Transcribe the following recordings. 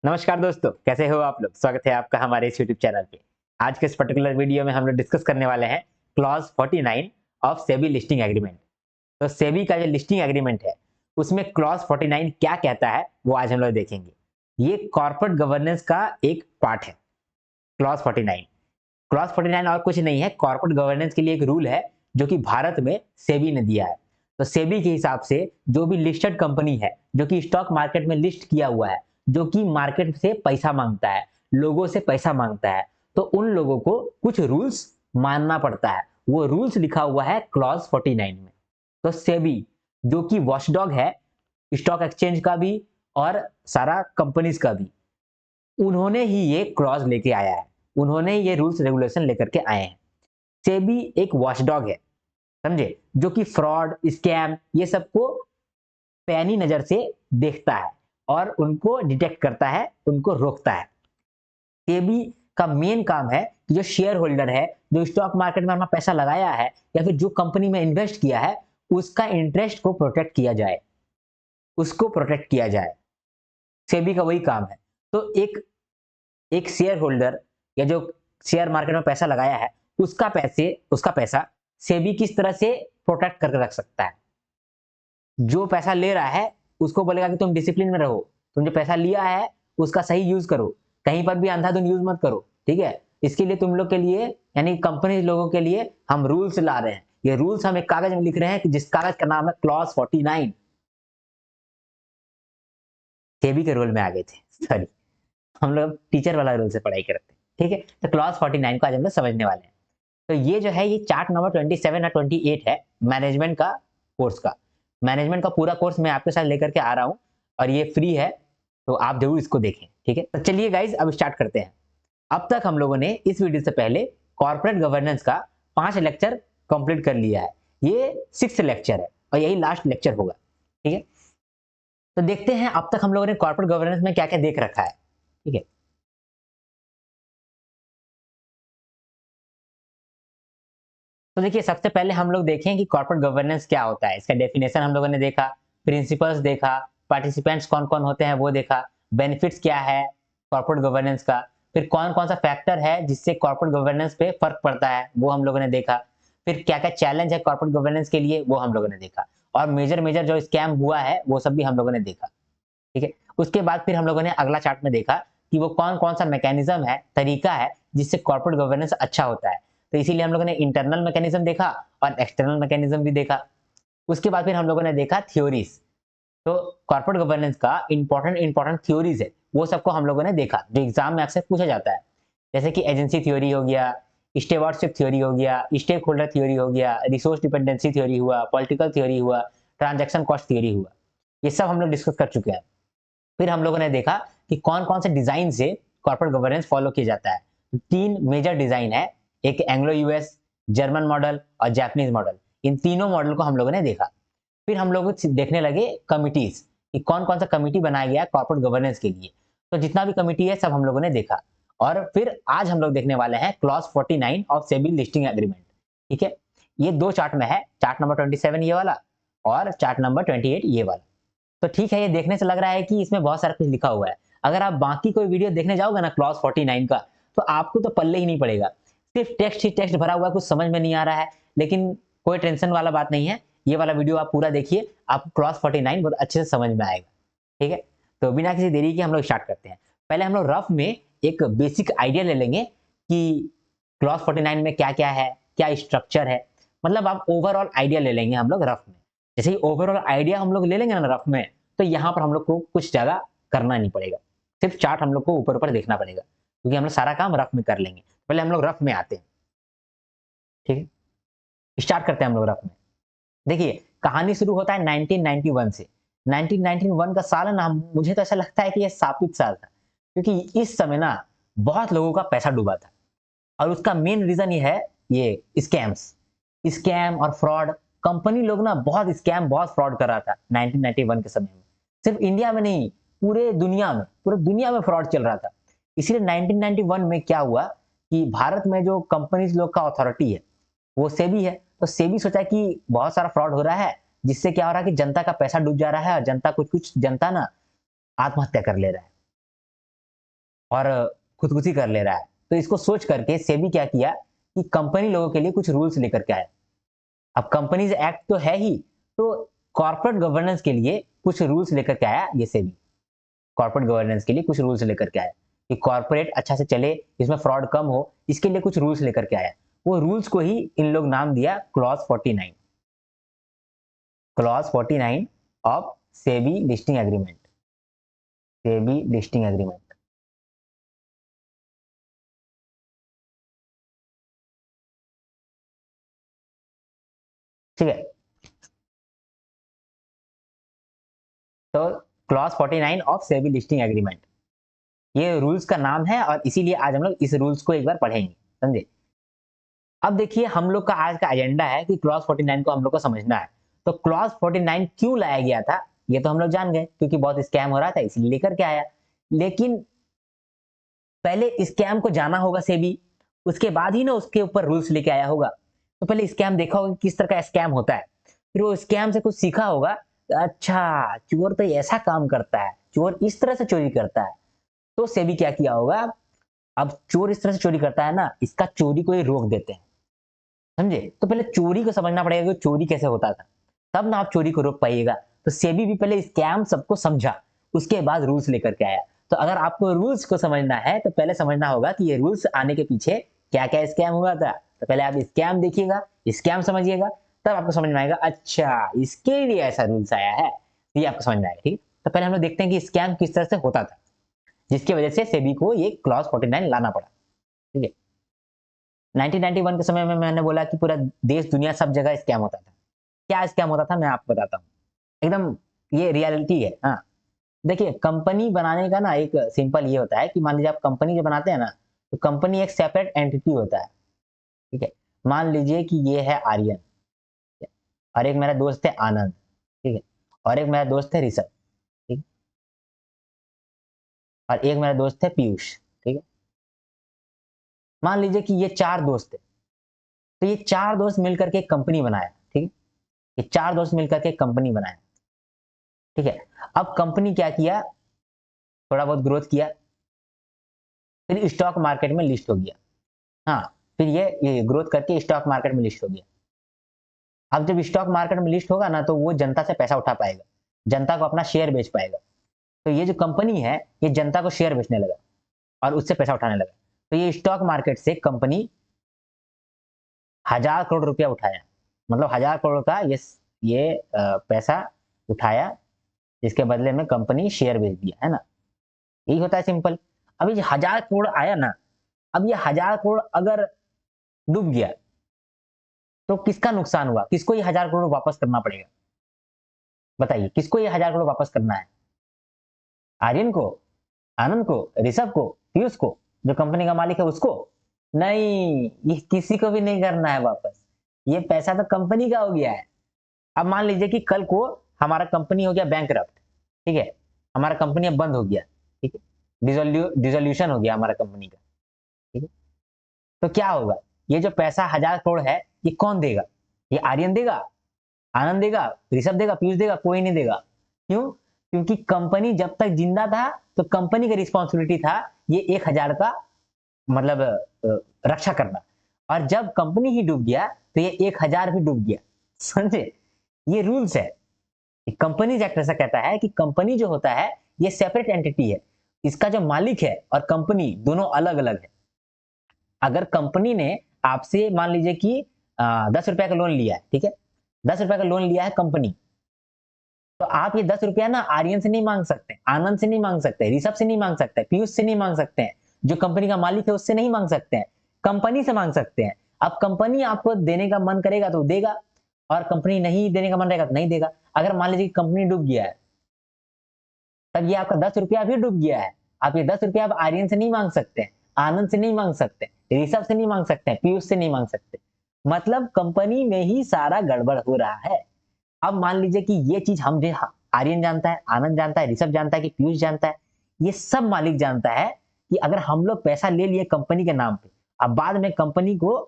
नमस्कार दोस्तों, कैसे हो आप लोग? स्वागत है आपका हमारे इस यूट्यूब चैनल पे। आज के इस पर्टिकुलर वीडियो में हम लोग डिस्कस करने वाले हैं clause 49 of SEBI listing agreement. तो सेबी का जो लिस्टिंग एग्रीमेंट है, उसमें क्लॉज 49 क्या कहता है, वो आज हम लोग देखेंगे। ये कॉर्पोरेट गवर्नेंस का एक पार्ट है, क्लॉज 49। क्लॉज 49 और कुछ नहीं है, कॉर्पोरेट गवर्नेंस के लिए एक रूल है जो कि भारत में सेबी ने दिया है। तो सेबी के हिसाब से जो भी लिस्टेड कंपनी है, जो कि स्टॉक मार्केट में लिस्ट किया हुआ है, जो कि मार्केट से पैसा मांगता है, लोगों से पैसा मांगता है, तो उन लोगों को कुछ रूल्स मानना पड़ता है। वो रूल्स लिखा हुआ है क्लॉज 49 में। तो सेबी जो कि वॉचडॉग है स्टॉक एक्सचेंज का भी और सारा कंपनीज का भी, उन्होंने ही ये क्लॉज लेके आया है, उन्होंने ये रूल्स रेगुलेशन लेकर के आए हैं। सेबी एक वॉचडॉग है, समझे, जो कि फ्रॉड, स्कैम ये सबको पैनी नजर से देखता है और उनको डिटेक्ट करता है, उनको रोकता है। सेबी का मेन काम है कि जो शेयर होल्डर है, जो स्टॉक मार्केट में अपना पैसा लगाया है या फिर जो कंपनी में इन्वेस्ट किया है, उसका इंटरेस्ट को प्रोटेक्ट किया जाए, उसको प्रोटेक्ट किया जाए। सेबी का वही काम है। तो एक एक शेयर होल्डर या जो शेयर मार्केट में पैसा लगाया है, उसका पैसा सेबी किस तरह से प्रोटेक्ट करके रख सकता है। जो पैसा ले रहा है उसको बोलेगा कि तुम डिसिप्लिन में रहो, तुम जो पैसा लिया है उसका सही यूज करो, कहीं पर भी अंधाधुंध यूज मत करो, ठीक है। इसके लिए तुम लोग के लिए, यानी कंपनी लोगों के लिए हम रूल्स ला रहे हैं। ये रूल्स हम एक कागज में लिख रहे हैं कि जिस कागज का नाम है क्लॉज 49। सेबी के रोल में आ गए थे, सॉरी, हम लोग टीचर वाला रोल से पढ़ाई करते हैं, ठीक है। तो क्लॉज 49 को आज हम लोग समझने वाले हैं। तो ये जो है, ये चार्ट नंबर 27 और 28 है मैनेजमेंट का कोर्स का। मैनेजमेंट का पूरा कोर्स मैं आपके साथ लेकर के आ रहा हूँ और ये फ्री है, तो आप जरूर इसको देखें, ठीक है। तो चलिए गाइज, अब स्टार्ट करते हैं। अब तक हम लोगों ने इस वीडियो से पहले कॉर्पोरेट गवर्नेंस का 5 लेक्चर कंप्लीट कर लिया है। ये 6th लेक्चर है और यही लास्ट लेक्चर होगा, ठीक है। तो देखते हैं अब तक हम लोगों ने कॉर्पोरेट गवर्नेंस में क्या क्या देख रखा है, ठीक है। तो देखिए, सबसे पहले हम लोग देखें कि कॉर्पोरेट गवर्नेंस क्या होता है। इसका डेफिनेशन हम लोगों ने देखा, प्रिंसिपल्स देखा, पार्टिसिपेंट्स कौन कौन होते हैं वो देखा, बेनिफिट्स क्या है कॉर्पोरेट गवर्नेंस का, फिर कौन कौन सा फैक्टर है जिससे कॉर्पोरेट गवर्नेंस पे फर्क पड़ता है वो हम लोगों ने देखा, फिर क्या क्या चैलेंज है कॉर्पोरेट गवर्नेंस के लिए वो हम लोगों ने देखा, और मेजर मेजर जो स्कैम हुआ है वो सब भी हम लोगों ने देखा, ठीक है। उसके बाद फिर हम लोगों ने अगला चार्ट में देखा कि वो कौन कौन सा मैकेनिज्म है, तरीका है जिससे कॉर्पोरेट गवर्नेंस अच्छा होता है। तो इसीलिए हम लोगों ने इंटरनल मैकेनिज्म देखा और एक्सटर्नल मैकेनिज्म भी देखा। उसके बाद फिर हम लोगों ने देखा थ्योरीज। तो कॉर्पोरेट गवर्नेंस का इंपॉर्टेंट इंपॉर्टेंट थ्योरीज है, वो सबको हम लोगों ने देखा जो एग्जाम में अक्सर पूछा जाता है। जैसे कि एजेंसी थ्योरी हो गया, स्टेवर्डशिप थ्योरी हो गया, स्टेक होल्डर थ्योरी हो गया, रिसोर्स डिपेंडेंसी थ्योरी हुआ, पॉलिटिकल थ्योरी हुआ, ट्रांजैक्शन कॉस्ट थ्योरी हुआ। ये सब हम लोग डिस्कस कर चुके हैं। फिर हम लोगों ने देखा कि कौन कौन से डिजाइन से कॉर्पोरेट गवर्नेंस फॉलो किया जाता है। 3 मेजर डिजाइन है, एक एंग्लो यूएस, जर्मन मॉडल और जापानीज मॉडल। इन तीनों मॉडल को हम लोगों ने देखा। फिर हम लोग देखने लगे कमिटीज, कि कौन कौन सा कमिटी बनाया गया कॉर्पोरेट गवर्नेंस के लिए। तो जितना भी कमिटी है सब हम लोगों ने देखा। और फिर आज हम लोग देखने वाले हैं clause 49 of SEBI listing agreement, ठीक है। ये 2 चार्ट में है, चार्ट नंबर 27 ये वाला और चार्ट नंबर 28 ये वाला। तो ठीक है, ये देखने से लग रहा है कि इसमें बहुत सारा कुछ लिखा हुआ है। अगर आप बाकी कोई वीडियो देखने जाओगे ना क्लॉज 49 का, तो आपको तो पल्ले ही नहीं पड़ेगा। सिर्फ टेक्स्ट ही टेक्स्ट भरा हुआ है, कुछ समझ में नहीं आ रहा है। लेकिन कोई टेंशन वाला बात नहीं है, ये वाला वीडियो आप पूरा देखिए, आपको क्लॉज 49 बहुत अच्छे से समझ में आएगा, ठीक है। तो बिना किसी देरी के हम लोग स्टार्ट करते हैं। पहले हम लोग रफ में एक बेसिक आइडिया ले लेंगे कि क्लॉज 49 में क्या क्या है, क्या स्ट्रक्चर है। मतलब आप ओवरऑल आइडिया ले लेंगे हम लोग रफ में। जैसे ही ओवरऑल आइडिया हम लोग ले लेंगे ना रफ में, तो यहाँ पर हम लोग को कुछ ज़्यादा करना नहीं पड़ेगा, सिर्फ चार्ट हम लोग को ऊपर ऊपर देखना पड़ेगा, क्योंकि हम लोग सारा काम रफ में कर लेंगे। पहले हम लोग रफ में आते हैं, ठीक है। स्टार्ट करते हैं हम लोग रफ में। देखिए, कहानी शुरू होता है 1991 से। 1991 का साल है ना, मुझे तो ऐसा लगता है कि ये शापित साल था, क्योंकि इस समय ना बहुत लोगों का पैसा डूबा था। और उसका मेन रीजन ये है, ये स्कैम्स, स्कैम और फ्रॉड। कंपनी लोग ना बहुत स्कैम, बहुत फ्रॉड कर रहा था 1991 के समय में। सिर्फ इंडिया में नहीं, पूरे दुनिया में फ्रॉड चल रहा था। इसीलिए 1991 में क्या हुआ कि भारत में जो कंपनीज लोग का अथॉरिटी है वो सेबी है। तो सेबी सोचा कि बहुत सारा फ्रॉड हो रहा है, जिससे क्या हो रहा है कि जनता का पैसा डूब जा रहा है और जनता कुछ कुछ जनता ना आत्महत्या कर ले रहा है। और खुदकुशी कर ले रहा है। तो इसको सोच करके सेबी क्या किया कि कंपनी लोगों के लिए कुछ रूल्स लेकर के आया। अब कंपनीज एक्ट तो है ही, तो कॉर्पोरेट गवर्नेंस के लिए कुछ रूल्स लेकर के आया ये सेबी। कॉर्पोरेट गवर्नेंस के लिए कुछ रूल्स लेकर के आया कि कॉर्पोरेट अच्छा से चले, इसमें फ्रॉड कम हो, इसके लिए कुछ रूल्स लेकर के आया। वो रूल्स को ही इन लोग नाम दिया clause 49। Clause 49 of SEBI listing agreement. SEBI listing agreement. ठीक है, तो clause 49 of SEBI listing agreement, ये रूल्स का नाम है और इसीलिए आज हम लोग इस रूल्स को एक बार पढ़ेंगे, समझे। अब देखिए हम लोग का आज का एजेंडा है कि क्लॉज 49 को हम लोग को समझना है। तो क्लॉज 49 क्यों लाया गया था ये तो हम लोग जान गए, क्योंकि बहुत स्कैम हो रहा था इसलिए लेकर के आया। लेकिन पहले स्कैम को जाना होगा सेबी, उसके बाद ही ना उसके ऊपर रूल्स लेके आया होगा। तो पहले स्कैम देखा होगा किस तरह का स्कैम होता है, फिर वो स्कैम से कुछ सीखा होगा। अच्छा, चोर तो ऐसा काम करता है, चोर इस तरह से चोरी करता है। तो सेबी क्या किया होगा, अब चोर इस तरह से चोरी करता है ना, इसका चोरी को ही रोक देते हैं, समझे। तो पहले चोरी को समझना पड़ेगा कि चोरी कैसे होता था, तब ना आप चोरी को रोक पाइएगा। तो सेबी भी पहले स्कैम सबको समझा, उसके बाद रूल्स लेकर के आया। तो अगर आपको रूल्स को समझना है तो पहले समझना होगा कि ये रूल्स आने के पीछे क्या क्या स्कैम हुआ था। तो पहले आप स्कैम देखिएगा, स्कैम समझिएगा, तब आपको समझ में आएगा अच्छा इसके लिए ऐसा रूल्स आया है, ये आपको समझ में आएगा। ठीक, तो पहले हम लोग देखते हैं कि स्कैम किस तरह से होता था, जिसकी वजह से सेबी को ये क्लॉज 49 लाना पड़ा। ठीक है, 1991 के समय में मैंने बोला कि पूरा देश दुनिया सब जगह स्कैम होता था। क्या स्कैम होता था मैं आपको बताता हूँ, एकदम ये रियलिटी है। हाँ, देखिए कंपनी बनाने का ना एक सिंपल ये होता है कि मान लीजिए आप कंपनी जो बनाते हैं ना, तो कंपनी एक सेपरेट एंटिटी होता है। ठीक है, मान लीजिए कि ये है आर्यन, ठीक है, और एक मेरा दोस्त है आनंद, ठीक है, और एक मेरा दोस्त है ऋषभ, ठीक है, और एक मेरा दोस्त है पीयूष। ठीक है, मान लीजिए कि ये चार दोस्त है, तो ये चार दोस्त मिलकर के एक कंपनी बनाया। ठीक है, ये चार दोस्त मिलकर के एक कंपनी बनाया। ठीक है, अब कंपनी क्या किया, थोड़ा बहुत ग्रोथ किया, फिर स्टॉक मार्केट में लिस्ट हो गया। हाँ, फिर ये ग्रोथ करके स्टॉक मार्केट में लिस्ट हो गया। अब जब स्टॉक मार्केट में लिस्ट होगा ना, तो वो जनता से पैसा उठा पाएगा, जनता को अपना शेयर बेच पाएगा। तो ये जो कंपनी है ये जनता को शेयर बेचने लगा और उससे पैसा उठाने लगा। तो ये स्टॉक मार्केट से कंपनी 1000 करोड़ रुपया उठाया, मतलब 1000 करोड़ का पैसा उठाया, जिसके बदले में कंपनी शेयर बेच दिया, है ना। यही होता है सिंपल। अभी 1000 करोड़ आया ना, अब ये 1000 करोड़ अगर डूब गया तो किसका नुकसान हुआ, किसको ये 1000 करोड़ वापस करना पड़ेगा, बताइए किसको ये 1000 करोड़ वापस करना है। आर्यन को, आनंद को, ऋषभ को, पीयूष को, जो कंपनी का मालिक है उसको? नहीं, ये किसी को भी नहीं करना है वापस, ये पैसा तो कंपनी का हो गया है। अब मान लीजिए कि कल को हमारा कंपनी हो गया बैंकरप्ट, ठीक है, हमारा कंपनी अब बंद हो गया, ठीक है, डिसोल्यूशन हो गया हमारा कंपनी का, ठीक है, तो क्या होगा, ये जो पैसा 1000 करोड़ है ये कौन देगा, ये आर्यन देगा, आनंद देगा, ऋषभ देगा, पीयूष देगा? कोई नहीं देगा। क्यों? क्योंकि कंपनी जब तक जिंदा था तो कंपनी का रिस्पॉन्सिबिलिटी था ये 1000 का मतलब रक्षा करना, और जब कंपनी ही डूब गया तो ये 1000 भी डूब गया, समझे। ये रूल्स है, कंपनीज एक्ट ऐसा कहता है कि कंपनी जो होता है ये सेपरेट एंटिटी है, इसका जो मालिक है और कंपनी दोनों अलग अलग है। अगर कंपनी ने आपसे मान लीजिए कि 10 रुपए का लोन लिया है, ठीक है, 10 रुपए का लोन लिया है कंपनी, तो आप ये 10 रुपया ना आर्यन से नहीं मांग सकते, आनंद से नहीं मांग सकते, ऋषभ से नहीं मांग सकते, पीयूष से नहीं मांग सकते हैं, जो कंपनी का मालिक है उससे नहीं मांग सकते हैं, कंपनी से मांग सकते हैं। अब कंपनी आपको देने का मन करेगा तो देगा, और कंपनी नहीं देने का मन रहेगा तो नहीं देगा। अगर मान लीजिए कंपनी डूब गया है, तब ये आपका 10 रुपया भी डूब गया है, आप ये 10 रुपया आप आर्यन से नहीं मांग सकते, आनंद से नहीं मांग सकते, ऋषभ से नहीं मांग सकते, पीयूष से नहीं मांग सकते। मतलब कंपनी में ही सारा गड़बड़ हो रहा है। अब मान लीजिए कि ये चीज हम जो आर्यन जानता है, आनंद जानता है, ऋषभ जानता है, कि पीयूष जानता है, ये सब मालिक जानता है कि अगर हम लोग पैसा ले लिए कंपनी के नाम पे, अब बाद में कंपनी को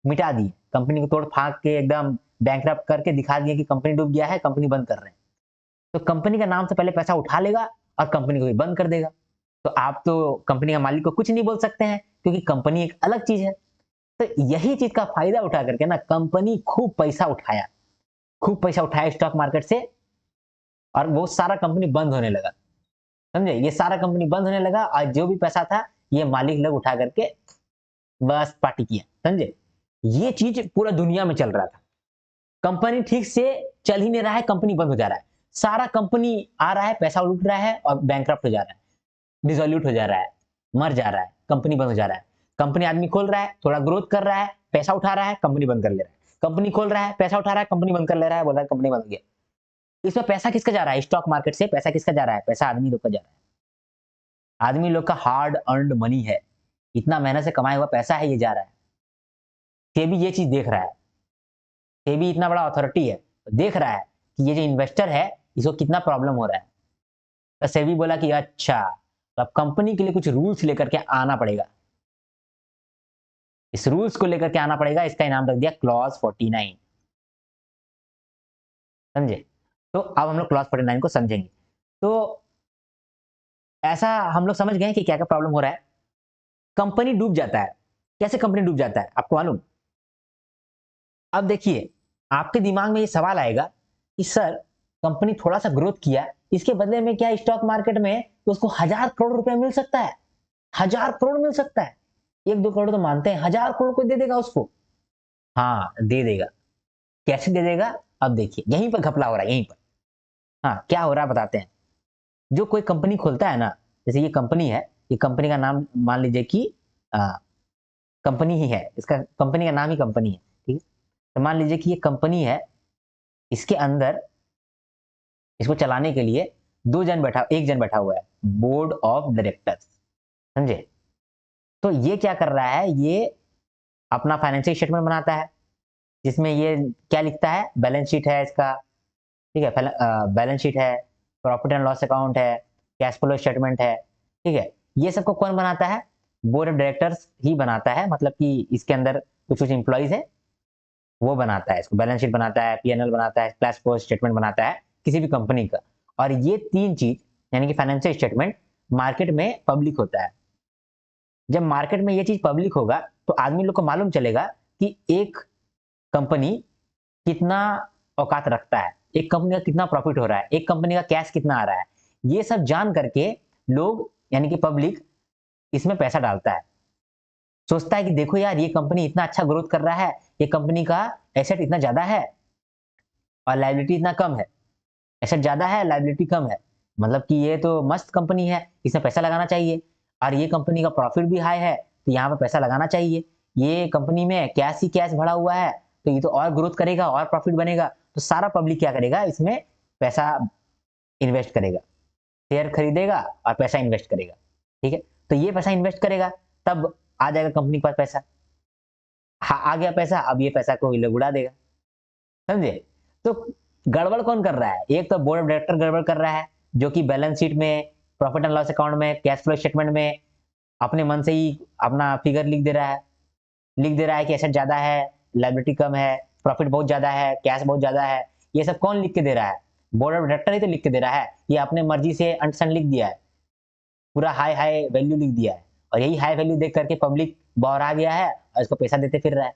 मिटा दिए, कंपनी को तोड़ फाक के एकदम बैंकरप्ट करके दिखा दिए कि कंपनी डूब गया है, कंपनी बंद कर रहे हैं, तो कंपनी का नाम से पहले पैसा उठा लेगा और कंपनी को भी बंद कर देगा। तो आप तो कंपनी का मालिक को कुछ नहीं बोल सकते हैं, क्योंकि कंपनी एक अलग चीज है। तो यही चीज का फायदा उठा करके ना कंपनी खूब पैसा उठाया स्टॉक मार्केट से, और वो सारा कंपनी बंद होने लगा। समझे, ये सारा कंपनी बंद होने लगा, और जो भी पैसा था ये मालिक लोग उठा करके बस पार्टी किया। समझे, ये चीज पूरा दुनिया में चल रहा था। कंपनी ठीक से चल ही नहीं रहा है, कंपनी बंद हो जा रहा है, सारा कंपनी आ रहा है, पैसा उठ रहा है और बैंकरप्ट हो जा रहा है, डिसोल्यूट हो जा रहा है, मर जा रहा है, कंपनी बंद हो जा रहा है। कंपनी आदमी खोल रहा है, थोड़ा ग्रोथ कर रहा है, पैसा उठा रहा है, कंपनी बंद कर ले रहा है, कंपनी खोल रहा है, पैसा उठा रहा है, कंपनी बंद कर ले रहा है, बोल रहा है कंपनी बंद हो गया। इसमें पैसा किसका जा रहा है? स्टॉक मार्केट से पैसा किसका जा रहा है? पैसा आदमी लोग का जा रहा है। आदमी लोग का हार्ड अर्नड मनी है, इतना मेहनत से कमाया हुआ पैसा है, ये जा रहा है। सेबी ये चीज देख रहा है, सेबी इतना बड़ा अथॉरिटी है, देख रहा है कि ये जो इन्वेस्टर है इसको कितना प्रॉब्लम हो रहा है। तो सेबी बोला कि अच्छा, तो अब कंपनी के लिए कुछ रूल्स लेकर के आना पड़ेगा, इस रूल्स को लेकर के आना पड़ेगा। इसका इनाम रख दिया क्लॉज 49। समझे, तो अब हम लोग क्लॉज 49 को समझेंगे। तो ऐसा हम लोग समझ गए कि क्या क्या प्रॉब्लम हो रहा है। कंपनी डूब जाता है, कैसे कंपनी डूब जाता है आपको मालूम? अब देखिए, आपके दिमाग में ये सवाल आएगा कि सर, कंपनी थोड़ा सा ग्रोथ किया, इसके बदले में क्या स्टॉक मार्केट में उसको 1000 करोड़ रुपए मिल सकता है? 1000 करोड़ मिल सकता है? 1-2 करोड़ तो मानते हैं, 1000 करोड़ को दे देगा उसको? हाँ, दे देगा। कैसे दे देगा? अब देखिए, यहीं पर घपला हो रहा है, यहीं पर। हाँ, क्या हो रहा है बताते हैं। जो कोई कंपनी खोलता है ना, जैसे ये कंपनी है, ये कंपनी का नाम मान लीजिए कि कंपनी ही है, इसका कंपनी का नाम ही कंपनी है, ठीक है। तो मान लीजिए कि ये कंपनी है, इसके अंदर इसको चलाने के लिए एक जन बैठा हुआ है, बोर्ड ऑफ डायरेक्टर्स। समझे, तो ये क्या कर रहा है, ये अपना फाइनेंशियल स्टेटमेंट बनाता है, जिसमें ये क्या लिखता है, बैलेंस शीट है इसका, ठीक है, बैलेंस शीट है, प्रॉफिट एंड लॉस अकाउंट है, कैश फ्लो स्टेटमेंट है, ठीक है। ये सबको कौन बनाता है? बोर्ड ऑफ डायरेक्टर्स ही बनाता है, मतलब कि इसके अंदर कुछ कुछ इंप्लॉइज है, वो बनाता है इसको, बैलेंस शीट बनाता है, पीएनएल बनाता है, कैश फ्लो स्टेटमेंट बनाता है किसी भी कंपनी का। और ये तीन चीज यानी कि फाइनेंशियल स्टेटमेंट मार्केट में पब्लिक होता है। जब मार्केट में ये चीज पब्लिक होगा तो आदमी लोग को मालूम चलेगा कि एक कंपनी कितना औकात रखता है, एक कंपनी का कितना प्रॉफिट हो रहा है, एक कंपनी का कैश कितना आ रहा है। ये सब जान करके लोग यानी कि पब्लिक इसमें पैसा डालता है, सोचता है कि देखो यार, ये कंपनी इतना अच्छा ग्रोथ कर रहा है, ये कंपनी का एसेट इतना ज्यादा है और लायबिलिटी इतना कम है, एसेट ज्यादा है, लायबिलिटी कम है, मतलब कि ये तो मस्त कंपनी है, इसमें पैसा लगाना चाहिए। और ये कंपनी का प्रॉफिट भी हाई है, तो यहाँ पे पैसा लगाना चाहिए। ये कंपनी में कैश ही कैश भरा हुआ है, तो ये तो और ग्रोथ करेगा और प्रॉफिट बनेगा। तो सारा पब्लिक क्या करेगा, इसमें पैसा इन्वेस्ट करेगा, शेयर खरीदेगा और पैसा इन्वेस्ट करेगा, ठीक है। तो ये पैसा इन्वेस्ट करेगा, तब आ जाएगा कंपनी के पास पैसा। आ गया पैसा, अब ये पैसा को ये लोग उड़ा देगा। समझे, तो गड़बड़ कौन कर रहा है? एक तो बोर्ड ऑफ डायरेक्टर गड़बड़ कर रहा है, जो कि बैलेंस शीट में, प्रॉफिट एंड लॉस अकाउंट में, कैश फ्लो स्टेटमेंट में अपने मन से ही अपना फिगर लिख दे रहा है कि एसेट ज्यादा है, लायबिलिटी कम है, प्रॉफिट बहुत ज्यादा है, कैश बहुत ज्यादा है। ये सब कौन लिख के दे रहा है? बोर्ड ऑफ डायरेक्टर ही तो लिख के दे रहा है। ये अपने मर्जी से अंडरस्टैंड लिख दिया है, पूरा हाई हाई वैल्यू लिख दिया है, और यही हाई वैल्यू देख करके पब्लिक बौरा गया है और इसको पैसा देते फिर रहा है।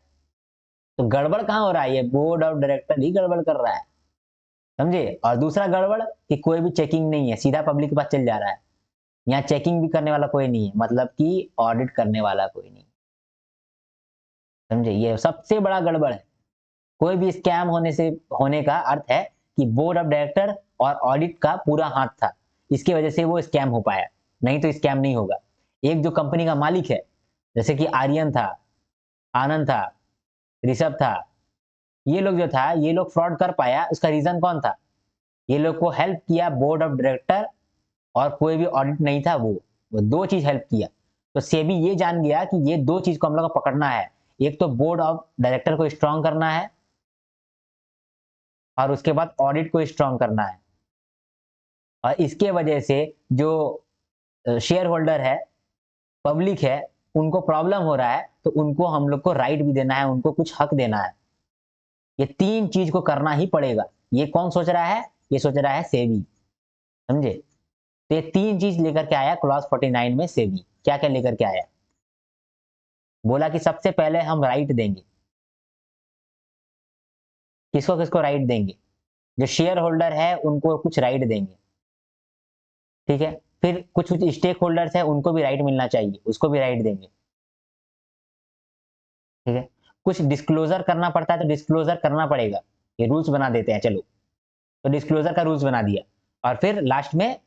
तो गड़बड़ कहाँ हो रहा है? ये बोर्ड ऑफ डायरेक्टर ही गड़बड़ कर रहा है। समझे, और दूसरा गड़बड़ कि कोई भी चेकिंग नहीं है, सीधा पब्लिक के पास चल जा रहा है। यहाँ चेकिंग भी करने वाला कोई नहीं है, मतलब कि ऑडिट करने वाला कोई नहीं। समझे, ये सबसे बड़ा गड़बड़ है। कोई भी स्कैम होने का अर्थ है कि बोर्ड ऑफ डायरेक्टर और ऑडिट का पूरा हाथ था, इसकी वजह से वो स्कैम हो पाया, नहीं तो स्कैम नहीं होगा। एक जो कंपनी का मालिक है, जैसे कि आर्यन था, आनंद था, ऋषभ था, ये लोग जो था, ये लोग फ्रॉड कर पाया, उसका रीजन कौन था? ये लोग को हेल्प किया बोर्ड ऑफ डायरेक्टर, और कोई भी ऑडिट नहीं था, वो दो चीज हेल्प किया। तो सेबी ये जान गया कि ये दो चीज को हम लोग को पकड़ना है, एक तो बोर्ड ऑफ डायरेक्टर को स्ट्रांग करना है, और उसके बाद ऑडिट को स्ट्रांग करना है। और इसके वजह से जो शेयर होल्डर है, पब्लिक है, उनको प्रॉब्लम हो रहा है, तो उनको हम लोग को राइट भी देना है, उनको कुछ हक देना है। ये तीन चीज को करना ही पड़ेगा। ये कौन सोच रहा है? ये सोच रहा है सेबी। समझे, तो ये 3 चीज लेकर के आया क्लॉज 49 में सेबी। क्या क्या लेकर के आया? बोला कि सबसे पहले हम राइट देंगे। किसको किसको राइट देंगे? जो शेयर होल्डर है उनको कुछ राइट देंगे, ठीक है। फिर कुछ कुछ स्टेक होल्डर्स है उनको भी राइट मिलना चाहिए, उसको भी राइट देंगे, ठीक है। कुछ डिस्क्लोजर करना पड़ता है तो डिस्क्लोजर करना पड़ेगा, ये रूल्स बना देते हैं, चलो। तो डिस्क्लोजर का रूल्स बना दिया। और फिर लास्ट में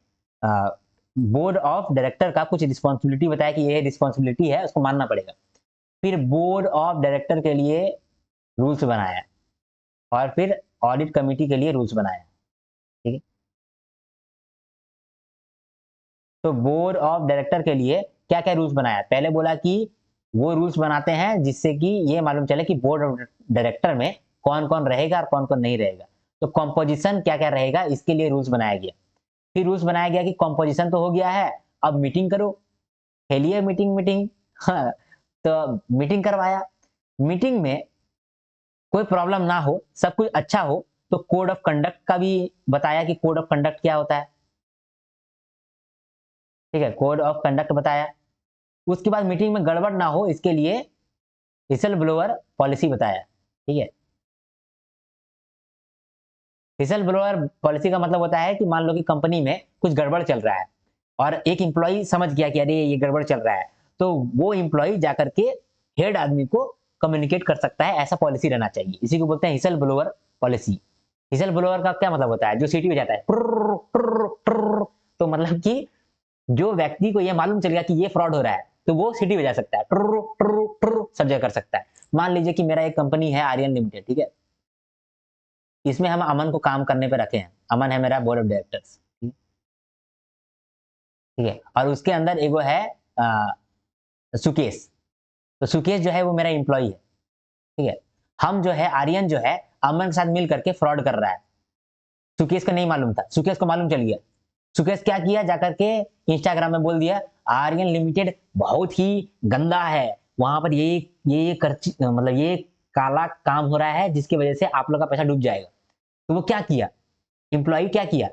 बोर्ड ऑफ डायरेक्टर का कुछ रिस्पॉन्सिबिलिटी बताया कि ये रिस्पॉन्सिबिलिटी है, उसको मानना पड़ेगा। फिर बोर्ड ऑफ डायरेक्टर के लिए रूल्स बनाया, और फिर ऑडिट कमेटी के लिए रूल्स बनाया, ठीक है। तो बोर्ड ऑफ डायरेक्टर के लिए क्या क्या रूल्स बनाया? पहले बोला कि वो रूल्स बनाते हैं जिससे कि ये मालूम चले कि बोर्ड ऑफ डायरेक्टर में कौन कौन रहेगा और कौन कौन नहीं रहेगा। तो कॉम्पोजिशन क्या क्या रहेगा, इसके लिए रूल्स बनाया गया। फिर रूल्स बनाया गया कि कॉम्पोजिशन तो हो गया है, अब मीटिंग करो। खेलिए मीटिंग मीटिंग, हाँ। तो मीटिंग करवाया। मीटिंग में कोई प्रॉब्लम ना हो, सब कुछ अच्छा हो, तो कोड ऑफ कंडक्ट का भी बताया कि कोड ऑफ कंडक्ट क्या होता है, ठीक है। कोड ऑफ कंडक्ट बताया। उसके बाद मीटिंग में गड़बड़ ना हो इसके लिए विसल ब्लोअर पॉलिसी बताया, ठीक है। विसल ब्लोअर पॉलिसी का मतलब होता है कि मान लो कि कंपनी में कुछ गड़बड़ चल रहा है और एक एम्प्लॉय समझ गया कि अरे ये गड़बड़ चल रहा है, तो वो एम्प्लॉय जाकर के हेड आदमी को कम्युनिकेट कर सकता है, ऐसा पॉलिसी रहना चाहिए। इसी को बोलते हैं हिसल ब्लोअर पॉलिसी। हिसल ब्लोअर का क्या मतलब होता है? जो सीटी बजाता है ट्रुर, ट्रुर, ट्रुर, तो मतलब कि जो व्यक्ति को ये मालूम चल गया कि ये फ्रॉड हो रहा है, तो वो सीटी बजा सकता है, ट्रुर ट्रुर ट्रुर सब जगह कर सकता है। मान लीजिए कि मेरा एक कंपनी है आर्यन लिमिटेड, ठीक है। इसमें हम अमन को काम करने पे रखे हैं, अमन है मेरा बोर्ड ऑफ डायरेक्टर्स, ठीक है। और उसके अंदर एगो है सुकेश। तो सुकेश जो है वो मेरा एम्प्लॉय है, ठीक है। हम जो है आर्यन जो है अमन के साथ मिल करके फ्रॉड कर रहा है। सुकेश को नहीं मालूम था, सुकेश को मालूम चल गया। सुकेश क्या किया, जाकर के इंस्टाग्राम में बोल दिया आर्यन लिमिटेड बहुत ही गंदा है, वहां पर ये मतलब ये काला काम हो रहा है जिसकी वजह से आप लोग का पैसा डूब जाएगा। तो वो क्या किया, एम्प्लॉय क्या किया,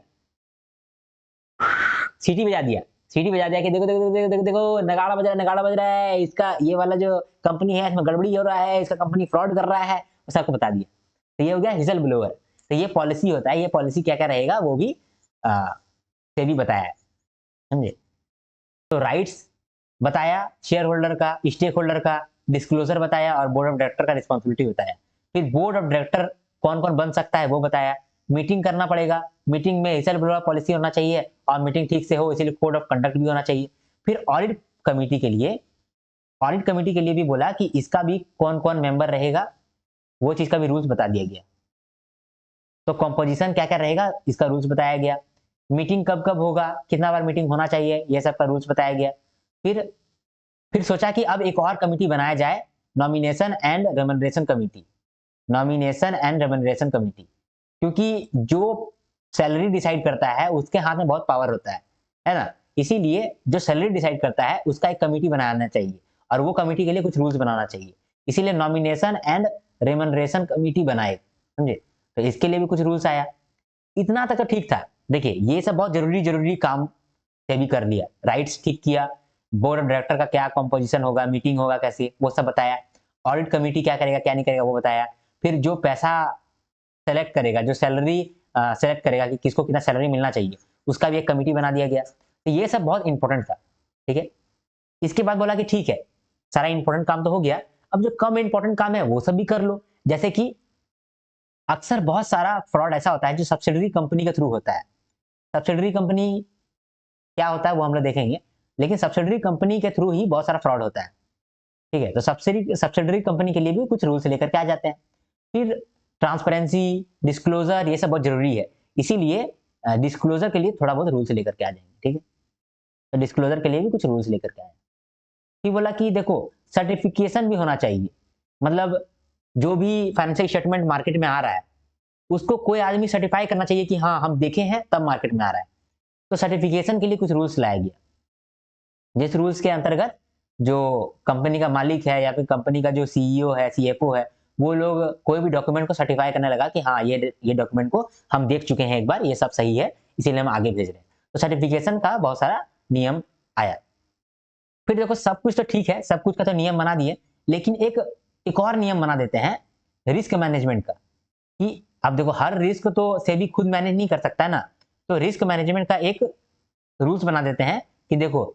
सीटी बजा दिया। सीटी बजा दिया कि देखो देखो देखो देखो देखो नगाड़ा बज रहा है, नगाड़ा बज रहा है, इसका ये वाला जो कंपनी है इसमें गड़बड़ी हो रहा है, इसका कंपनी फ्रॉड कर रहा है, सबको बता दिया। तो ये हो गया हिजल ब्लोअर। तो ये पॉलिसी होता है, ये पॉलिसी क्या क्या रहेगा वो भी से भी बताया है, समझे। तो राइट्स बताया शेयर होल्डर का, स्टेक होल्डर का, डिस्क्लोजर बताया, और बोर्ड ऑफ डायरेक्टर का रिस्पॉन्सिबिलिटी बताया। फिर बोर्ड ऑफ डायरेक्टर कौन कौन बन सकता है वो बताया। मीटिंग करना पड़ेगा, मीटिंग में हिसल ब्लोअर पॉलिसी होना चाहिए और मीटिंग ठीक से हो इसलिए कोड ऑफ कंडक्ट भी होना चाहिए। फिर ऑडिट कमेटी के लिए, ऑडिट कमेटी के लिए भी बोला कि इसका भी कौन कौन मेंबर रहेगा, वो चीज का भी रूल्स बता दिया गया। तो कॉम्पोजिशन क्या क्या रहेगा इसका रूल्स बताया गया। मीटिंग कब कब होगा, कितना बार मीटिंग होना चाहिए, ये सब का रूल्स बताया गया। फिर फिर सोचा कि अब एक और कमिटी बनाया जाए, nomination and remuneration committee. Nomination and remuneration committee, क्योंकि जो सैलरी डिसाइड करता है उसके हाथ में बहुत पावर होता है ना। इसीलिए जो सैलरी डिसाइड करता है उसका एक कमिटी बनाना चाहिए, और वो कमिटी के लिए कुछ रूल्स बनाना चाहिए। इसीलिए नॉमिनेशन एंड रेमनरेशन कमिटी बनाए, समझे। तो इसके लिए भी कुछ रूल्स आया। इतना तक तो ठीक था। देखिए ये सब बहुत जरूरी जरूरी काम से भी कर लिया, राइट्स ठीक किया, बोर्ड ऑफ डायरेक्टर का क्या कॉम्पोजिशन होगा, मीटिंग होगा कैसे, वो सब बताया। ऑडिट कमेटी क्या करेगा क्या नहीं करेगा वो बताया। फिर जो पैसा सेलेक्ट करेगा, जो सैलरी सेलेक्ट करेगा कि किसको कितना सैलरी मिलना चाहिए, उसका भी एक कमेटी बना दिया गया। तो ये सब बहुत इंपॉर्टेंट था, ठीक है। इसके बाद बोला कि ठीक है सारा इंपॉर्टेंट काम तो हो गया, अब जो कम इंपॉर्टेंट काम है वो सब भी कर लो। जैसे कि अक्सर बहुत सारा फ्रॉड ऐसा होता है जो सब्सिडरी कंपनी के थ्रू होता है। सब्सिडरी कंपनी क्या होता है वो हम लोग देखेंगे, लेकिन सब्सिडरी कंपनी के थ्रू ही बहुत सारा फ्रॉड होता है, ठीक है। तो सब्सिडरी कंपनी के लिए भी कुछ रूल्स लेकर के आ जाते हैं। फिर ट्रांसपेरेंसी, डिस्क्लोजर, ये सब बहुत जरूरी है, इसीलिए डिस्क्लोजर के लिए थोड़ा बहुत रूल्स लेकर के आ जाएंगे, ठीक है। तो डिस्क्लोजर के लिए भी कुछ रूल्स लेकर के आए। फिर बोला कि देखो सर्टिफिकेशन भी होना चाहिए, मतलब जो भी फाइनेंशियल स्टेटमेंट मार्केट में आ रहा है उसको कोई आदमी सर्टिफाई करना चाहिए कि हाँ हम देखे हैं तब मार्केट में आ रहा है। तो सर्टिफिकेशन के लिए कुछ रूल्स लाया गया, जिस रूल्स के अंतर्गत जो कंपनी का मालिक है या फिर कंपनी का जो सीईओ है, सीएफओ है, वो लोग कोई भी डॉक्यूमेंट को सर्टिफाई करने लगा कि हाँ ये डॉक्यूमेंट को हम देख चुके हैं एक बार, ये सब सही है, इसीलिए हम आगे भेज रहे हैं। तो सर्टिफिकेशन का बहुत सारा नियम आया। फिर देखो सब कुछ तो ठीक है, सब कुछ का तो नियम बना दिए, लेकिन एक और नियम बना देते हैं रिस्क मैनेजमेंट का, कि अब देखो हर रिस्क तो सेबी खुद मैनेज नहीं कर सकता है ना, तो रिस्क मैनेजमेंट का एक रूल्स बना देते हैं कि देखो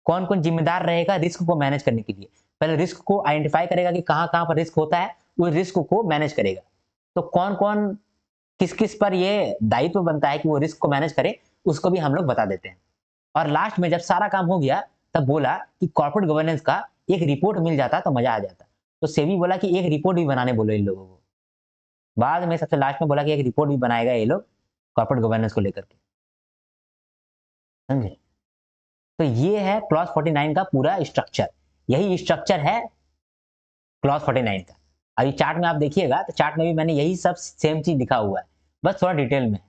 कौन कौन जिम्मेदार रहेगा रिस्क को मैनेज करने के लिए। पहले रिस्क को आइडेंटिफाई करेगा कि कहाँ कहाँ पर रिस्क होता है, उस रिस्क को मैनेज करेगा। तो कौन कौन किस किस पर ये दायित्व बनता है कि वो रिस्क को मैनेज करे, उसको भी हम लोग बता देते हैं। और लास्ट में जब सारा काम हो गया तब बोला कि कॉर्पोरेट गवर्नेंस का एक रिपोर्ट मिल जाता तो मजा आ जाता। तो सेबी बोला कि एक रिपोर्ट भी बनाने बोलो इन लोगों को। बाद में सबसे लास्ट में बोला कि एक रिपोर्ट भी बनाएगा ये लोग कॉर्पोरेट गवर्नेंस को लेकर के, समझे। तो ये है क्लॉज 49 का पूरा स्ट्रक्चर, यही स्ट्रक्चर है क्लॉज 49 का। अभी चार्ट में आप देखिएगा तो चार्ट में भी मैंने यही सब सेम चीज लिखा हुआ है, बस थोड़ा डिटेल में।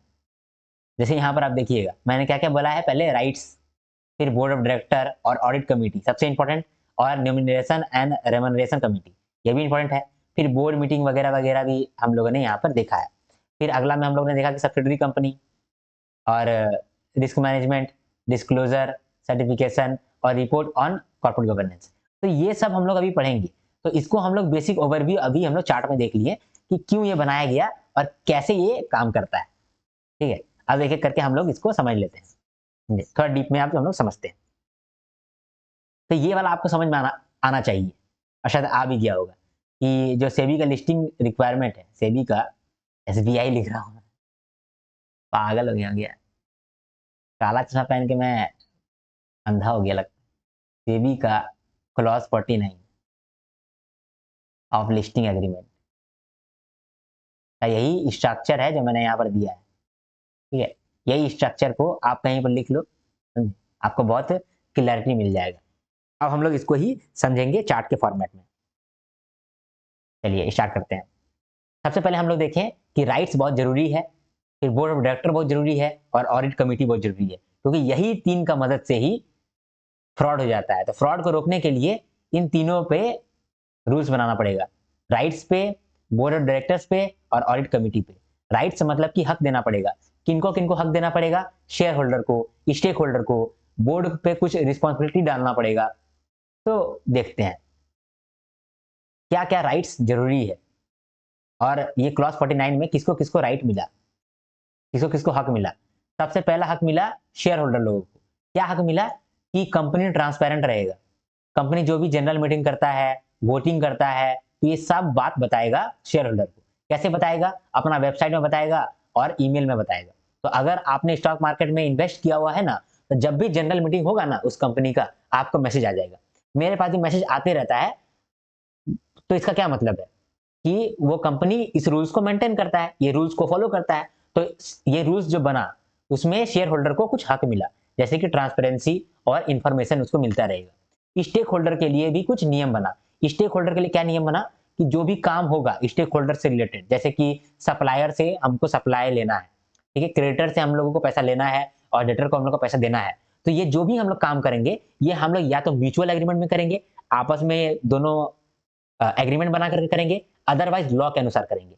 जैसे यहाँ पर आप देखिएगा मैंने क्या क्या बोला है, पहले राइट्स, फिर बोर्ड ऑफ डायरेक्टर और ऑडिट कमेटी सबसे इंपॉर्टेंट, और नॉमिनेशन एंड रेमनरेशन कमेटी ये भी इंपॉर्टेंट है। फिर बोर्ड मीटिंग वगैरह वगैरह भी हम लोगों ने यहाँ पर देखा है। फिर अगला में हम लोगों ने देखा कि सब्सिडरी कंपनी और रिस्क मैनेजमेंट, डिस्क्लोजर, सर्टिफिकेशन और रिपोर्ट ऑन कॉर्पोरेट गवर्नेंस। तो ये सब हम लोग अभी पढ़ेंगे। तो इसको हम लोग बेसिक ओवरव्यू अभी हम लोग चार्ट में देख लिए कि क्यों ये बनाया गया और कैसे ये काम करता है। ठीक है, अब एक एक करके हम लोग इसको समझ लेते हैं, थोड़ा डीप में आप हम लोग समझते हैं। तो ये वाला आपको समझ में आना चाहिए, और शायद आ भी गया होगा कि जो सेबी का लिस्टिंग रिक्वायरमेंट है, सेबी का एसबीआई लिख रहा हूँ, पागल हो गया, काला चश्मा पहन के मैं अंधा हो गया लगता है। सेबी का क्लॉज 49 ऑफ लिस्टिंग एग्रीमेंट का यही स्ट्रक्चर है जो मैंने यहाँ पर दिया है। ठीक है, यही स्ट्रक्चर को आप कहीं पर लिख लो, आपको बहुत क्लैरिटी मिल जाएगा। अब हम लोग इसको ही समझेंगे चार्ट के फॉर्मेट में। चलिए स्टार्ट करते हैं। सबसे पहले हम लोग देखें कि राइट्स बहुत जरूरी है, फिर बोर्ड ऑफ डायरेक्टर बहुत जरूरी है, और ऑडिट कमेटी बहुत जरूरी है, क्योंकि यही तीन का मदद से ही फ्रॉड हो जाता है। तो फ्रॉड को रोकने के लिए इन तीनों पे रूल्स बनाना पड़ेगा, राइट्स पे, बोर्ड ऑफ डायरेक्टर्स पे और ऑडिट कमेटी पे। राइट्स मतलब कि हक देना पड़ेगा, किनको किनको हक देना पड़ेगा, शेयर होल्डर को, स्टेक होल्डर को, बोर्ड पे कुछ रिस्पॉन्सिबिलिटी डालना पड़ेगा। तो देखते हैं क्या क्या राइट्स जरूरी है, और ये क्लॉज 49 में किसको किसको राइट मिला, किसको किसको हक मिला। सबसे पहला हक मिला शेयर होल्डर लोगों को। क्या हक मिला कि कंपनी ट्रांसपेरेंट रहेगा, कंपनी जो भी जनरल मीटिंग करता है, वोटिंग करता है, तो ये सब बात बताएगा शेयर होल्डर को। कैसे बताएगा, अपना वेबसाइट में बताएगा और ईमेल में बताएगा। तो अगर आपने स्टॉक मार्केट में इन्वेस्ट किया हुआ है ना, तो जब भी जनरल मीटिंग होगा ना उस कंपनी का, आपको मैसेज आ जाएगा। मेरे पास भी मैसेज आते रहता है। तो इसका क्या मतलब है कि वो कंपनी इस रूल्स को मेंटेन करता है, ये रूल्स को फॉलो करता है। तो ये रूल्स जो बना उसमें शेयर होल्डर को कुछ हक मिला, जैसे कि ट्रांसपेरेंसी और इंफॉर्मेशन उसको मिलता रहेगा। स्टेक होल्डर के लिए भी कुछ नियम बना। स्टेक होल्डर के लिए क्या नियम बना कि जो भी काम होगा स्टेक होल्डर से रिलेटेड, जैसे कि सप्लायर से हमको सप्लाई लेना है, ठीक है, क्रेडिटर से हम लोगों को पैसा लेना है, और डेटर को हम लोग को पैसा देना है। तो ये जो भी हम लोग काम करेंगे ये हम लोग या तो म्यूचुअल एग्रीमेंट में करेंगे, आपस में दोनों एग्रीमेंट बना करके करेंगे, अदरवाइज लॉ के अनुसार करेंगे।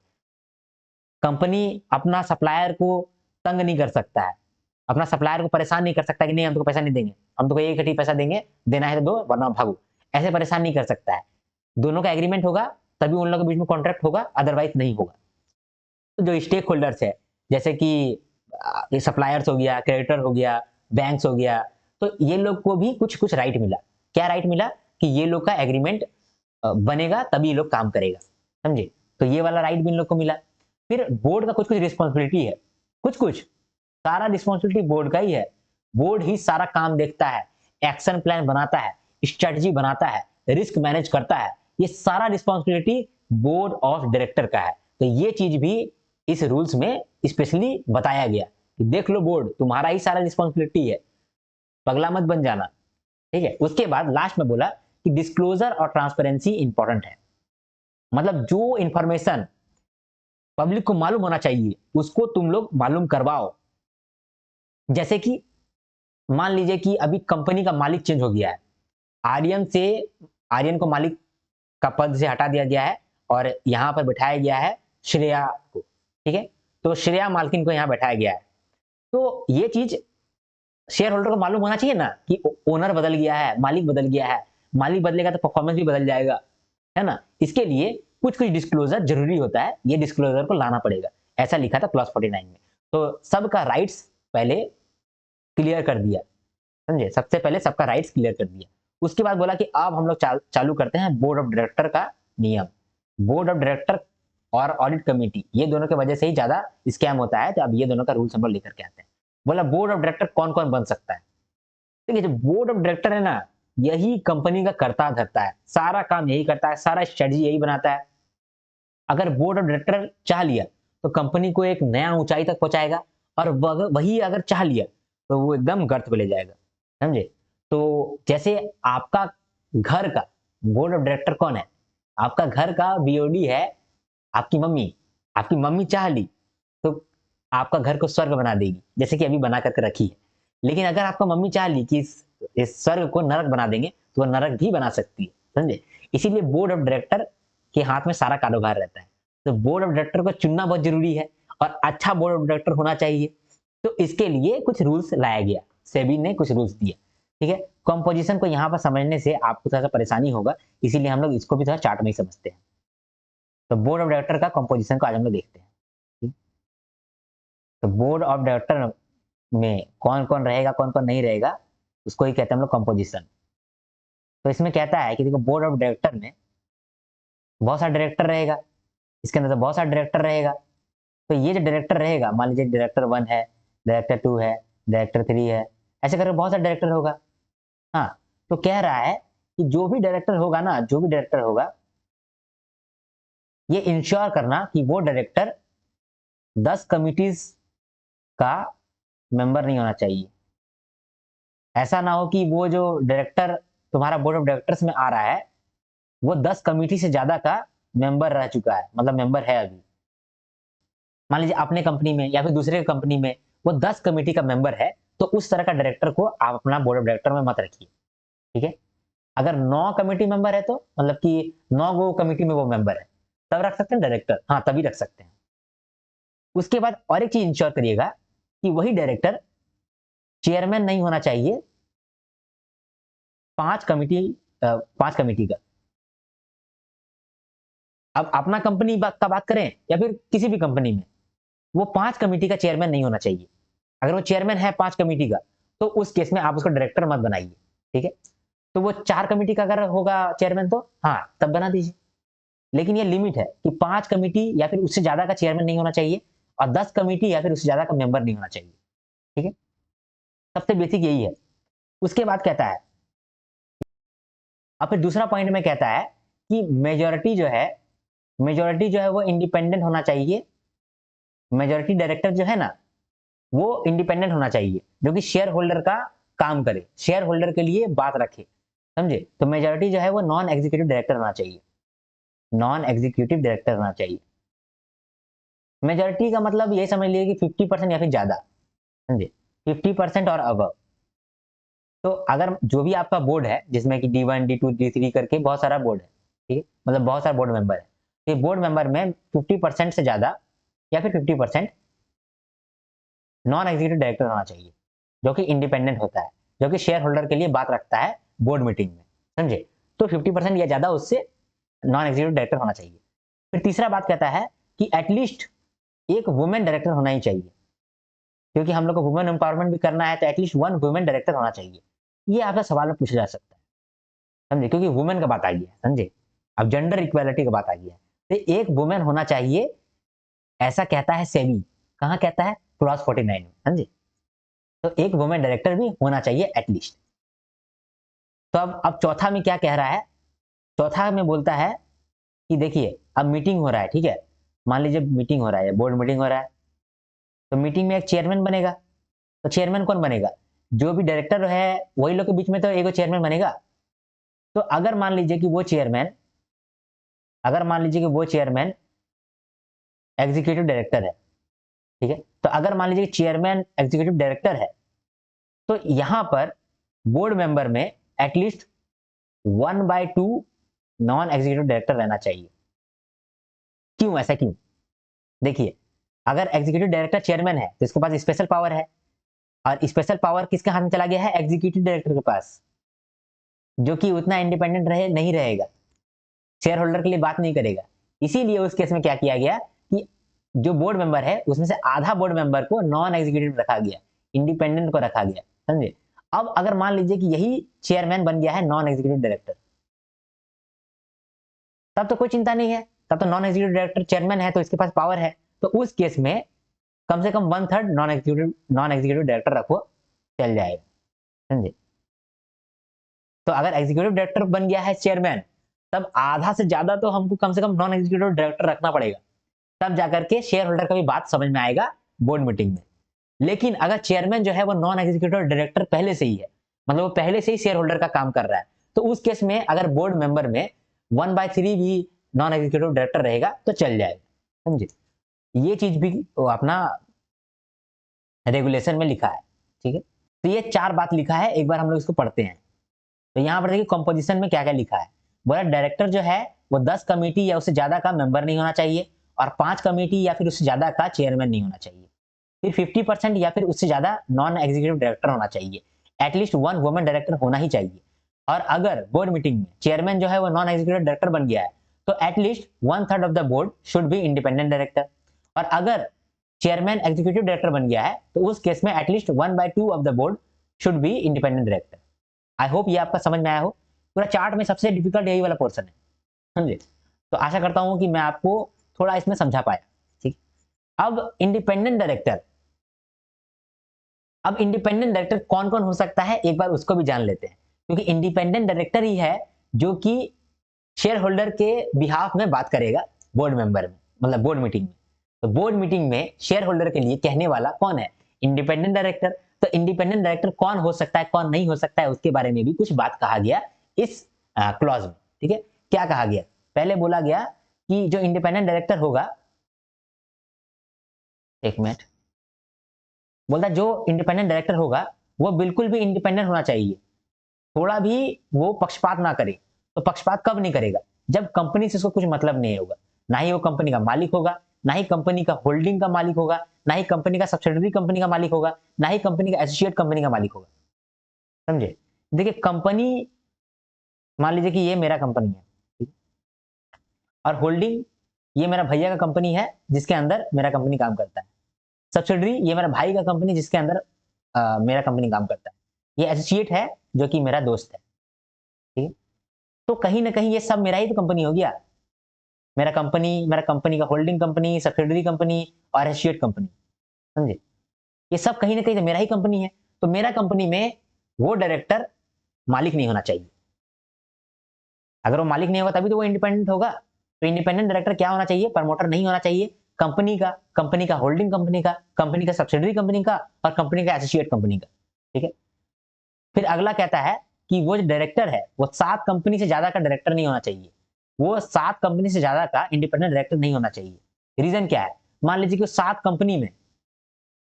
कंपनी अपना सप्लायर को तंग नहीं कर सकता है, अपना सप्लायर को परेशान नहीं कर सकता कि नहीं हम तुमको पैसा नहीं देंगे, हम तुमको एक ही पैसा देंगे, देना है तो दो वरना भागो, ऐसे परेशान नहीं कर सकता है। दोनों का एग्रीमेंट होगा तभी उन लोगों के बीच में कॉन्ट्रैक्ट होगा, अदरवाइज नहीं होगा। तो जो स्टेक होल्डर्स है, जैसे कि सप्लायर्स हो गया, क्रेडिटर हो गया, बैंक्स हो गया, तो ये लोग को भी कुछ कुछ राइट मिला। क्या राइट मिला कि ये लोग का एग्रीमेंट बनेगा तभी ये लोग काम करेगा, समझे। तो ये वाला राइट भी इन लोग को मिला। फिर बोर्ड का कुछ कुछ रिस्पॉन्सिबिलिटी है, कुछ कुछ, सारा रिस्पॉन्सिबिलिटी बोर्ड का ही है। बोर्ड ही सारा काम देखता है, एक्शन प्लान बनाता है, स्ट्रेटजी बनाता है, रिस्क मैनेज करता है, ये सारा रिस्पॉन्सिबिलिटी बोर्ड ऑफ डायरेक्टर का है। तो ये चीज भी इस रूल्स में स्पेशली बताया गया कि देख लो बोर्ड तुम्हारा ही सारा रिस्पॉन्सिबिलिटी है, पगला मत बन जाना। ठीक है, उसके बाद लास्ट में बोला कि डिस्क्लोजर और ट्रांसपेरेंसी इंपॉर्टेंट है, मतलब जो इंफॉर्मेशन पब्लिक को मालूम होना चाहिए उसको तुम लोग मालूम करवाओ। जैसे कि मान लीजिए कि अभी कंपनी का मालिक चेंज हो गया है, आर्यन से, आर्यन को मालिक का पद से हटा दिया गया है और यहां पर बैठाया गया है श्रेया को, ठीक है, तो श्रेया मालकिन को यहां बैठाया गया है। तो ये चीज शेयर होल्डर को मालूम होना चाहिए ना कि ओनर बदल गया है, मालिक बदल गया है, मालिक बदलेगा तो परफॉर्मेंस भी बदल जाएगा, है ना? इसके लिए कुछ कुछ डिस्क्लोजर जरूरी होता है, ये डिस्क्लोजर को लाना पड़ेगा, ऐसा लिखा था क्लॉज 49 में। तो सबका राइट्स पहले क्लियर कर दिया, समझे? सबसे पहले सबका राइट्स क्लियर कर दिया। उसके बाद बोला कि अब हम लोग चालू करते हैं बोर्ड ऑफ डायरेक्टर का नियम। बोर्ड ऑफ डायरेक्टर और ऑडिट कमेटी, ये दोनों की वजह से ही ज्यादा स्कैम होता है, तो अब ये दोनों का रूल्स हम लोग लेकर के आते हैं। बोला बोर्ड ऑफ डायरेक्टर कौन कौन बन सकता है। देखिए जो बोर्ड ऑफ डायरेक्टर है ना, यही कंपनी का करता धरता है, सारा काम यही करता है, सारा स्ट्रेटजी यही बनाता है। अगर बोर्ड ऑफ डायरेक्टर चाह लिया तो कंपनी को एक नया ऊंचाई तक पहुंचाएगा, और वही अगर चाह लिया तो वो एकदम गर्त पे ले जाएगा, समझे? तो जैसे आपका घर का बोर्ड ऑफ डायरेक्टर कौन है? आपका घर का बीओडी है आपकी मम्मी। आपकी मम्मी चाह ली तो आपका घर को स्वर्ग बना देगी, जैसे कि अभी बना करके रखी है। लेकिन अगर आपका मम्मी चाह ली कि इस स्वर्ग को नरक बना देंगे, तो वो नरक भी बना सकती है, समझे? इसीलिए बोर्ड ऑफ डायरेक्टर के हाथ में सारा कारोबार रहता है। तो बोर्ड ऑफ डायरेक्टर को चुनना बहुत जरूरी है, और अच्छा बोर्ड ऑफ डायरेक्टर होना चाहिए। तो इसके लिए कुछ रूल्स लाया गया, सेबी ने कुछ रूल्स दिए, ठीक है? कंपोजिशन को यहाँ पर समझने से आपको थोड़ा सा परेशानी होगा, इसीलिए हम लोग इसको भी थोड़ा चार्ट में ही समझते हैं। तो बोर्ड ऑफ डायरेक्टर का कंपोजिशन को आज हम लोग देखते हैं, ठीक? तो बोर्ड ऑफ डायरेक्टर में कौन कौन रहेगा, कौन कौन नहीं रहेगा, उसको ही कहते हैं हम लोग कंपोजिशन। तो इसमें कहता है कि देखो बोर्ड ऑफ डायरेक्टर में बहुत सारा डायरेक्टर रहेगा, इसके अंदर तो बहुत सारा डायरेक्टर रहेगा। तो ये जो डायरेक्टर रहेगा, मान लीजिए डायरेक्टर 1 है, डायरेक्टर 2 है, डायरेक्टर 3 है, ऐसे करके बहुत सारा डायरेक्टर होगा। हाँ, तो कह रहा है कि जो भी डायरेक्टर होगा ना, जो भी डायरेक्टर होगा, ये इंश्योर करना कि वो डायरेक्टर 10 कमिटीज का मेंबर नहीं होना चाहिए। ऐसा ना हो कि वो जो डायरेक्टर तुम्हारा बोर्ड ऑफ डायरेक्टर्स में आ रहा है, वो 10 कमिटी से ज्यादा का मेंबर रह चुका है, मतलब मेंबर है अभी। मान लीजिए अपने कंपनी में या फिर दूसरे कंपनी में वो 10 कमिटी का मेंबर है, तो उस तरह का डायरेक्टर को आप अपना बोर्ड ऑफ डायरेक्टर में मत रखिए, ठीक है? अगर 9 कमिटी मेंबर है, तो मतलब कि 9 गो कमिटी में वो मेंबर है, तब रख सकते हैं डायरेक्टर, हाँ तभी रख सकते हैं। उसके बाद और एक चीज इंश्योर करिएगा कि वही डायरेक्टर चेयरमैन नहीं होना चाहिए 5 कमिटी का। अब अपना कंपनी का बात करें या फिर किसी भी कंपनी में, वो 5 कमिटी का चेयरमैन नहीं होना चाहिए। अगर वो चेयरमैन है 5 कमिटी का, तो उस केस में आप उसको डायरेक्टर मत बनाइए, ठीक है? तो वो 4 कमिटी का अगर होगा चेयरमैन, तो हाँ तब बना दीजिए। लेकिन ये लिमिट है कि 5 कमिटी या फिर उससे ज्यादा का चेयरमैन नहीं होना चाहिए, और 10 कमिटी या फिर उससे ज्यादा का मेंबर नहीं होना चाहिए, ठीक है? सबसे बेसिक यही है। उसके बाद कहता है, अब फिर दूसरा पॉइंट में कहता है कि मेजोरिटी जो है वो इंडिपेंडेंट होना चाहिए। मेजोरिटी डायरेक्टर जो है ना, वो इंडिपेंडेंट होना चाहिए, जो कि शेयर होल्डर का काम करे, शेयर होल्डर के लिए बात रखे, समझे? तो मेजोरिटी जो है वो नॉन एग्जीक्यूटिव डायरेक्टर होना चाहिए, नॉन एग्जीक्यूटिव डायरेक्टर होना चाहिए। मेजोरिटी का मतलब ये समझ लीजिए कि 50% या फिर ज्यादा, समझे? 50% और अबव। तो अगर जो भी आपका बोर्ड है, जिसमें कि D1 D2 D3 करके बहुत सारा बोर्ड है, ठीक है, मतलब बहुत सारा बोर्ड मेंबर है, तो बोर्ड मेंबर में 50% से ज्यादा या फिर 50% नॉन एग्जीक्यूटिव डायरेक्टर होना चाहिए, जो कि इंडिपेंडेंट होता है, जो कि शेयर होल्डर के लिए बात रखता है बोर्ड मीटिंग में, समझे? तो 50% या ज्यादा उससे नॉन एग्जीक्यूटिव डायरेक्टर होना चाहिए। फिर तीसरा बात कहता है कि एटलीस्ट एक वुमेन डायरेक्टर होना ही चाहिए, क्योंकि हम लोग को वुमेन एम्पावरमेंट भी करना है, तो एटलीस्ट 1 वुमेन डायरेक्टर होना चाहिए। ये आपका सवाल में पूछा जा सकता है, समझे? क्योंकि वुमेन का बात आ गया है, समझे? अब जेंडर इक्वालिटी का बात आ गया है, तो एक वुमेन होना चाहिए, ऐसा कहता है सेबी। कहाँ कहता है? क्लॉज 49 में, समझे? तो एक वुमेन डायरेक्टर भी होना चाहिए एटलीस्ट। तो अब चौथा में क्या कह रहा है? चौथा में बोलता है कि देखिए अब मीटिंग हो रहा है, ठीक है? मान लीजिए मीटिंग हो रहा है, बोर्ड मीटिंग हो रहा है, तो मीटिंग में एक चेयरमैन बनेगा। तो चेयरमैन कौन बनेगा? जो भी डायरेक्टर है वही लोग के बीच में तो एक चेयरमैन बनेगा। तो अगर मान लीजिए कि वो चेयरमैन एग्जीक्यूटिव डायरेक्टर है, ठीक है? तो अगर मान लीजिए चेयरमैन एग्जीक्यूटिव डायरेक्टर है, तो यहां पर बोर्ड मेंबर में एटलीस्ट 1/2 नॉन एग्जीक्यूटिव डायरेक्टर रहना चाहिए। क्यों, ऐसा क्यों? देखिए, अगर एग्जीक्यूटिव डायरेक्टर चेयरमैन है तो इसके पास स्पेशल पावर है, और स्पेशल पावर किसके हाथ में चला गया है? एग्जीक्यूटिव डायरेक्टर के पास, जो कि उतना इंडिपेंडेंट नहीं रहेगा, शेयर होल्डर के लिए बात नहीं करेगा। इसीलिए उस केस में क्या किया गया कि जो बोर्ड मेंबर है उसमें से आधा बोर्ड मेंबर को नॉन एग्जीक्यूटिव रखा गया, इंडिपेंडेंट को रखा गया, समझे। अब अगर मान लीजिए कि यही चेयरमैन बन गया है नॉन एग्जीक्यूटिव डायरेक्टर, तब तो कोई चिंता नहीं है, तब तो नॉन एग्जीक्यूटिव डायरेक्टर चेयरमैन है तो इसके पास पावर है। तो उस केस में कम से कम 1/3 नॉन एग्जीक्यूटिव डायरेक्टर रखो, चल जाएगा, समझे। तो अगर एग्जीक्यूटिव डायरेक्टर बन गया है चेयरमैन, तब आधा से ज्यादा तो हमको कम से कम नॉन एग्जीक्यूटिव डायरेक्टर रखना पड़ेगा, तब जाकर के शेयर होल्डर का भी बात समझ में आएगा बोर्ड मीटिंग में। लेकिन अगर चेयरमैन जो है वो नॉन एग्जीक्यूटिव डायरेक्टर पहले से ही है, मतलब वो पहले से ही शेयर होल्डर का काम कर रहा है, तो उस केस में अगर बोर्ड मेंबर में 1/3 भी नॉन एग्जीक्यूटिव डायरेक्टर रहेगा तो चल जाएगा, समझे। ये चीज भी वो अपना रेगुलेशन में लिखा है, ठीक है। तो ये 4 बात लिखा है, एक बार हम लोग इसको पढ़ते हैं। तो यहाँ पर देखिए कंपोजिशन में क्या क्या लिखा है। बोला डायरेक्टर जो है वो 10 कमेटी या उससे ज्यादा का मेंबर नहीं होना चाहिए, और 5 कमेटी या फिर उससे ज्यादा का चेयरमैन नहीं होना चाहिए। फिर 50% या फिर उससे ज्यादा नॉन एग्जीक्यूटिव डायरेक्टर होना चाहिए, एटलीस्ट 1 वुमन डायरेक्टर होना ही चाहिए। और अगर बोर्ड मीटिंग में चेयरमैन जो है वो नॉन एग्जीक्यूटिव डायरेक्टर बन गया है, तो at least 1/3 of the board should be independent director. और अगर चेयरमैन एग्जीक्यूटिव डायरेक्टर बन गया है, तो उस केस में at least 1/2 of the board should be independent director. I hope ये आपका समझ में आया हो। पूरा चार्ट में सबसे डिफिकल्ट यही वाला पोर्शन है, समझे। तो आशा करता हूं कि मैं आपको थोड़ा इसमें समझा पाया, ठीक। अब इंडिपेंडेंट डायरेक्टर, अब इंडिपेंडेंट डायरेक्टर कौन कौन हो सकता है एक बार उसको भी जान लेते हैं, क्योंकि इंडिपेंडेंट डायरेक्टर ही है जो कि शेयर होल्डर के बिहाफ में बात करेगा बोर्ड मेंबर में, मतलब बोर्ड मीटिंग में। तो बोर्ड मीटिंग में शेयर होल्डर के लिए कहने वाला कौन है? Independent director. तो इंडिपेंडेंट डायरेक्टर कौन हो सकता है कौन नहीं हो सकता है उसके बारे में भी कुछ बात कहा गया इस क्लॉज में, ठीक है। क्या कहा गया? पहले बोला गया कि जो इंडिपेंडेंट डायरेक्टर होगा, एक मिनट, बोलता जो इंडिपेंडेंट डायरेक्टर होगा वो बिल्कुल भी इंडिपेंडेंट होना चाहिए, थोड़ा भी वो पक्षपात ना करे। तो पक्षपात कब नहीं करेगा? जब कंपनी से उसको कुछ मतलब नहीं होगा, ना ही वो कंपनी का मालिक होगा, ना ही कंपनी का होल्डिंग का मालिक होगा, ना ही कंपनी का सब्सिडरी कंपनी का मालिक होगा, ना ही कंपनी का एसोसिएट कंपनी का मालिक होगा, समझे। देखिए कंपनी, मान लीजिए कि ये मेरा कंपनी है, ठीक? और होल्डिंग ये मेरा भैया का कंपनी है जिसके अंदर मेरा कंपनी काम करता है, सब्सिडरी ये मेरा भाई का कंपनी जिसके अंदर मेरा कंपनी काम करता है, ये एसोसिएट है जो कि मेरा दोस्त है, ठीक है। तो कहीं ना कहीं ये सब मेरा ही तो कंपनी हो गया, मेरा कंपनी का होल्डिंग कंपनी, सब्सिडरी कंपनी और एसोसिएट कंपनी, समझे। ये सब कहीं ना कहीं तो मेरा ही कंपनी है। तो मेरा कंपनी में वो डायरेक्टर मालिक नहीं होना चाहिए। अगर वो मालिक नहीं होगा तभी तो वो इंडिपेंडेंट होगा। तो इंडिपेंडेंट डायरेक्टर क्या होना चाहिए? प्रमोटर नहीं होना चाहिए, कंपनी का होल्डिंग कंपनी का सब्सिडरी कंपनी का और कंपनी का एसोसिएट कंपनी का, ठीक है। फिर अगला कहता है कि वो जो डायरेक्टर है वो 7 कंपनी से ज्यादा का डायरेक्टर नहीं होना चाहिए, वो 7 कंपनी से ज्यादा का इंडिपेंडेंट डायरेक्टर नहीं होना चाहिए। रीजन क्या है? मान लीजिए कि 7 कंपनी में,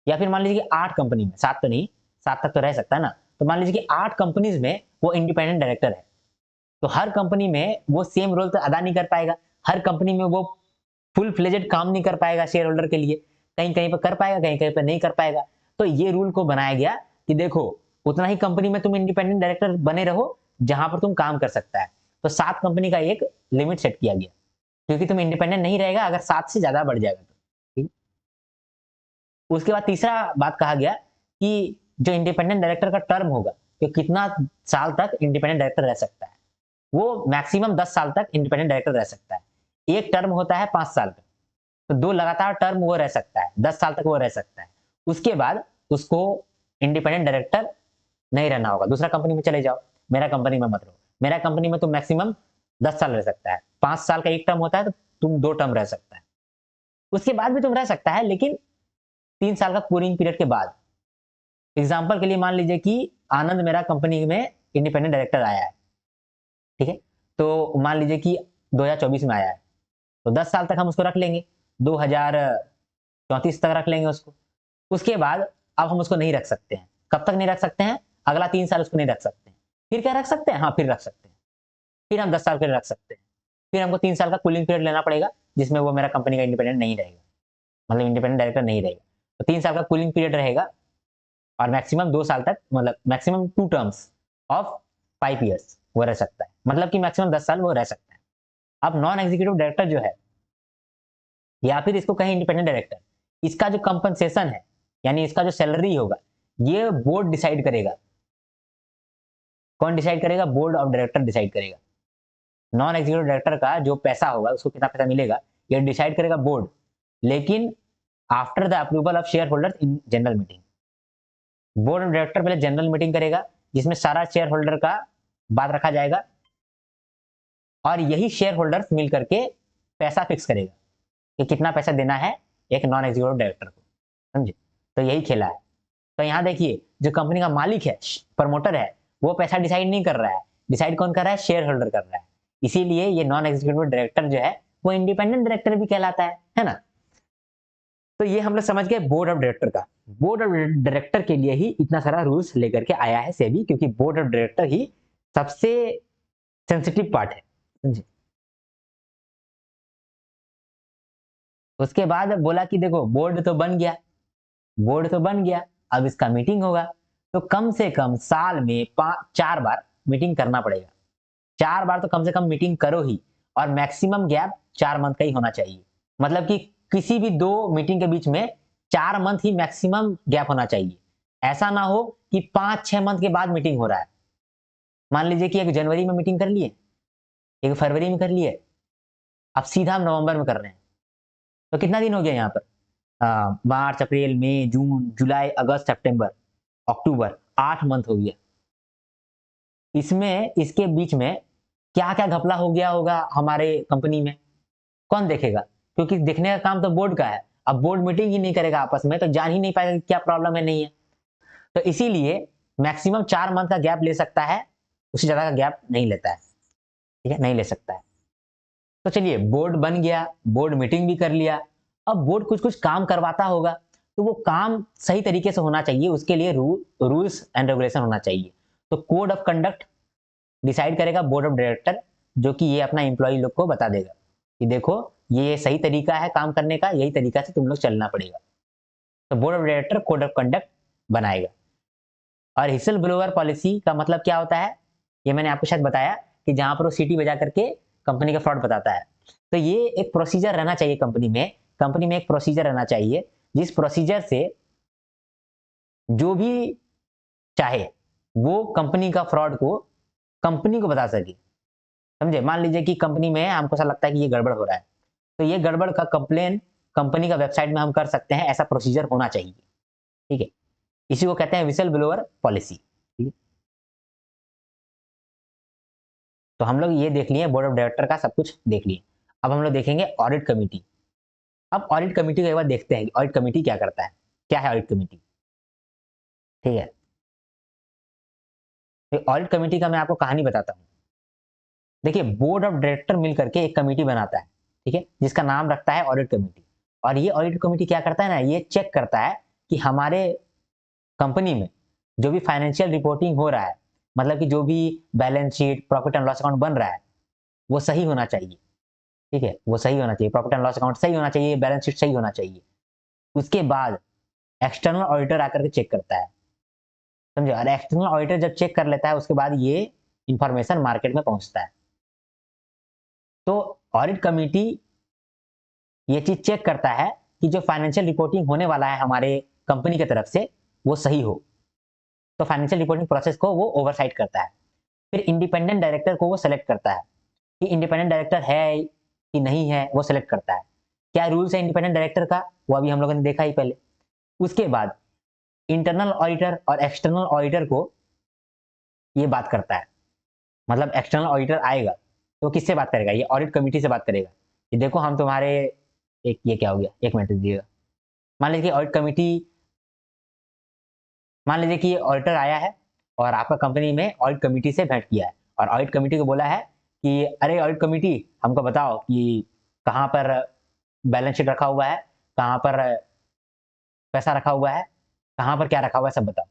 या फिर मान लीजिए कि 8 कंपनी में, 7 तो नहीं, 7 तक तो रह सकता है ना। तो मान लीजिए कि 8 कंपनीज में वो इंडिपेंडेंट डायरेक्टर है, तो हर कंपनी में वो सेम रोल तो अदा नहीं कर पाएगा, हर कंपनी में वो फुल फ्लेजेड काम नहीं कर पाएगा शेयर होल्डर के लिए, कहीं कहीं पर कर पाएगा, कहीं कहीं पर नहीं कर पाएगा। तो ये रूल को बनाया गया कि देखो उतना ही कंपनी में तुम इंडिपेंडेंट डायरेक्टर बने रहो जहां पर तुम काम कर सकता है। तो 7 कंपनी का एक लिमिट सेट किया गया, क्योंकि तुम इंडिपेंडेंट नहीं रहेगा अगर 7 से ज्यादा बढ़ जाएगा तो, ठीक। उसके बाद तीसरा बात कहा गया कि जो इंडिपेंडेंट डायरेक्टर का टर्म होगा, कि कितना साल तक इंडिपेंडेंट डायरेक्टर रह सकता है, वो मैक्सिमम 10 साल तक इंडिपेंडेंट डायरेक्टर रह सकता है। एक टर्म होता है 5 साल का, तो 2 लगातार टर्म वो रह सकता है, 10 साल तक वो रह सकता है। उसके बाद उसको इंडिपेंडेंट डायरेक्टर नहीं रहना होगा, दूसरा कंपनी में चले जाओ, मेरा कंपनी में मत रहो। मेरा कंपनी में तुम मैक्सिमम 10 साल रह सकता है, 5 साल का एक टर्म होता है तो तुम 2 टर्म रह सकता है। उसके बाद भी तुम रह सकता है लेकिन 3 साल का कूलिंग पीरियड के बाद। एग्जाम्पल के लिए मान लीजिए कि आनंद मेरा कंपनी में इंडिपेंडेंट डायरेक्टर आया है, ठीक है। तो मान लीजिए कि 2024 में आया है, तो 10 साल तक हम उसको रख लेंगे, 2034 तक रख लेंगे उसको। उसके बाद अब हम उसको नहीं रख सकते हैं। कब तक नहीं रख सकते हैं? अगला 3 साल उसको नहीं रख सकते हैं। फिर क्या रख सकते हैं? हाँ फिर रख सकते हैं, फिर हम 10 साल के लिए रख सकते हैं। फिर हमको 3 साल का कूलिंग पीरियड लेना पड़ेगा जिसमें वो मेरा कंपनी का इंडिपेंडेंट नहीं रहेगा, मतलब इंडिपेंडेंट डायरेक्टर नहीं रहेगा। तो 3 साल का कूलिंग पीरियड रहेगा, और मैक्सिमम 2 साल तक, मतलब मैक्सिमम 2 टर्म्स ऑफ 5 ईयर्स वो रह सकता है, मतलब कि मैक्सिमम 10 साल वो रह सकता है। अब नॉन एग्जीक्यूटिव डायरेक्टर जो है, या फिर इसको कहें इंडिपेंडेंट डायरेक्टर, इसका जो कंपनसेशन है, यानी इसका जो सैलरी होगा, ये बोर्ड डिसाइड करेगा। कौन डिसाइड करेगा? बोर्ड ऑफ डायरेक्टर डिसाइड करेगा। नॉन एग्जीक्यूटिव डायरेक्टर का जो पैसा होगा, उसको कितना पैसा मिलेगा, ये डिसाइड करेगा बोर्ड, लेकिन after the approval of share holders in general meeting. Board of director पहले जनरल मीटिंग करेगा, जिसमें सारा शेयर होल्डर का बात रखा जाएगा, और यही शेयर होल्डर्स मिल करके पैसा फिक्स करेगा कि कितना पैसा देना है एक नॉन एग्जीक्यूटिव डायरेक्टर को, समझे? तो यही खेला है। तो यहाँ देखिए, जो कंपनी का मालिक है, प्रमोटर है, वो पैसा डिसाइड नहीं कर रहा है, डिसाइड कौन कर रहा है? शेयर होल्डर कर रहा है। इसीलिए ये नॉन एग्जीक्यूटिव डायरेक्टर जो है वो इंडिपेंडेंट डायरेक्टर भी कहलाता है ना? तो ये हम लोग समझ गए बोर्ड ऑफ डायरेक्टर का। बोर्ड ऑफ डायरेक्टर के लिए ही इतना सारा रूल्स लेकर के आया है सेबी, क्योंकि बोर्ड ऑफ डायरेक्टर ही सबसे सेंसिटिव पार्ट है, समझे? उसके बाद बोला कि देखो बोर्ड तो बन गया, बोर्ड तो बन गया, अब इसका मीटिंग होगा, तो कम से कम साल में 4 बार मीटिंग करना पड़ेगा। 4 बार तो कम से कम मीटिंग करो ही, और मैक्सिमम गैप 4 मंथ का ही होना चाहिए। मतलब कि किसी भी 2 मीटिंग के बीच में 4 मंथ ही मैक्सिमम गैप होना चाहिए। ऐसा ना हो कि 5-6 मंथ के बाद मीटिंग हो रहा है। मान लीजिए कि 1 जनवरी में मीटिंग कर लिए, 1 फरवरी में कर लिए, अब सीधा हम नवंबर में कर रहे हैं, तो कितना दिन हो गया यहाँ पर? मार्च, अप्रैल, मई, जून, जुलाई, अगस्त, सितंबर, अक्टूबर, 8 मंथ हो गया। इसमें, इसके बीच में क्या क्या घपला हो गया होगा हमारे कंपनी में, कौन देखेगा? क्योंकि देखने का काम तो बोर्ड का है। अब बोर्ड मीटिंग ही नहीं करेगा आपस में, तो जान ही नहीं पाएगा कि क्या प्रॉब्लम है, नहीं है। तो इसीलिए मैक्सिमम 4 मंथ का गैप ले सकता है, उससे ज्यादा का गैप नहीं लेता है, ठीक है, नहीं ले सकता है। तो चलिए, बोर्ड बन गया, बोर्ड मीटिंग भी कर लिया। अब बोर्ड कुछ कुछ काम करवाता होगा, तो वो काम सही तरीके से होना चाहिए, उसके लिए रूल्स एंड रेगुलेशन होना चाहिए। तो कोड ऑफ कंडक्ट डिसाइड करेगा बोर्ड ऑफ डायरेक्टर, जो कि ये अपना एम्प्लॉय लोग को बता देगा कि देखो ये सही तरीका है काम करने का, यही तरीका से तुम लोग चलना पड़ेगा। तो board of director code of conduct बनाएगा। और हिसल ब्लोअर पॉलिसी का मतलब क्या होता है, ये मैंने आपको शायद बताया कि जहां पर वो सीटी बजा करके कंपनी का फ्रॉड बताता है। तो ये एक प्रोसीजर रहना चाहिए कंपनी में एक प्रोसीजर रहना चाहिए, जिस प्रोसीजर से जो भी चाहे वो कंपनी का फ्रॉड को कंपनी को बता सके, समझे? मान लीजिए कि कंपनी में हमको ऐसा लगता है कि ये गड़बड़ हो रहा है, तो ये गड़बड़ का कंप्लेन कंपनी का वेबसाइट में हम कर सकते हैं, ऐसा प्रोसीजर होना चाहिए, ठीक है? इसी को कहते हैं विसल ब्लोअर पॉलिसी, ठीक है? तो हम लोग ये देख लिए बोर्ड ऑफ डायरेक्टर का सब कुछ देख लिए। अब हम लोग देखेंगे ऑडिट कमेटी। अब ऑडिट कमेटी को एक बार देखते हैं कि ऑडिट कमेटी क्या करता है, क्या है ऑडिट कमेटी, ठीक है? तो ऑडिट कमेटी का मैं आपको कहानी बताता हूँ। देखिए, बोर्ड ऑफ डायरेक्टर मिल करके एक कमेटी बनाता है, ठीक है, जिसका नाम रखता है ऑडिट कमेटी। और ये ऑडिट कमेटी क्या करता है ना, ये चेक करता है कि हमारे कंपनी में जो भी फाइनेंशियल रिपोर्टिंग हो रहा है, मतलब कि जो भी balance sheet, profit and loss account बन रहा है, वो सही होना चाहिए, ठीक है, वो सही होना चाहिए, प्रॉफिट एंड लॉस अकाउंट सही होना चाहिए, बैलेंस शीट सही होना चाहिए। उसके बाद एक्सटर्नल ऑडिटर आकर के चेक करता है, समझे? और एक्सटर्नल ऑडिटर जब चेक कर लेता है, उसके बाद ये इंफॉर्मेशन मार्केट में पहुंचता है। तो ऑडिट कमेटी ये चीज चेक करता है कि जो फाइनेंशियल रिपोर्टिंग होने वाला है हमारे कंपनी की तरफ से, वो सही हो। तो फाइनेंशियल रिपोर्टिंग प्रोसेस को वो ओवरसाइट करता है। फिर इंडिपेंडेंट डायरेक्टर को वो सेलेक्ट करता है कि इंडिपेंडेंट डायरेक्टर है कि नहीं है, वो सेलेक्ट करता है। क्या रूल्स है इंडिपेंडेंट डायरेक्टर का, वो अभी हम लोगों ने देखा ही पहले। उसके बाद इंटरनल ऑडिटर और एक्सटर्नल ऑडिटर को ये बात करता है, मतलब एक्सटर्नल ऑडिटर आएगा तो किससे बात करेगा? ये ऑडिट कमेटी से बात करेगा कि देखो हम तुम्हारे, एक ये क्या हो गया, एक मिनट दीजिएगा। मान लीजिए कि ऑडिट कमेटी, मान लीजिए कि ऑडिटर आया है और आपका कंपनी में ऑडिट कमेटी से भेंट किया है, और ऑडिट कमेटी को बोला है कि अरे ऑडिट कमेटी, हमको बताओ कि कहाँ पर बैलेंस शीट रखा हुआ है, कहाँ पर पैसा रखा हुआ है, कहाँ पर क्या रखा हुआ है, सब बताओ।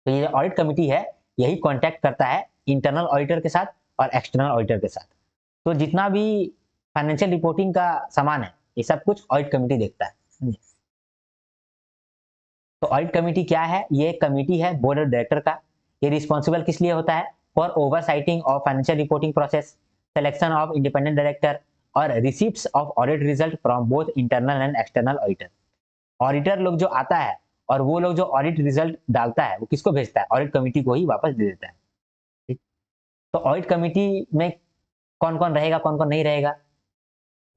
तो ये ऑडिट कमेटी है, यही कांटेक्ट करता है इंटरनल ऑडिटर के साथ और एक्सटर्नल ऑडिटर के साथ। तो जितना भी फाइनेंशियल रिपोर्टिंग का सामान है, ये सब कुछ ऑडिट कमेटी देखता है। तो ऑडिट कमेटी क्या है? ये कमेटी है बोर्ड ऑफ डायरेक्टर का। ये रिस्पॉन्सिबल किस लिए होता है? For oversighting of financial reporting process, selection of independent director और receipts of audit result from both internal and external auditor. Auditor लोग जो आता है और वो लोग जो ऑडिट रिजल्ट डालता है वो किसको भेजता है? ऑडिट कमेटी को ही वापस दे देता है। ठीक? तो ऑडिट कमेटी में कौन कौन रहेगा, कौन कौन नहीं रहेगा,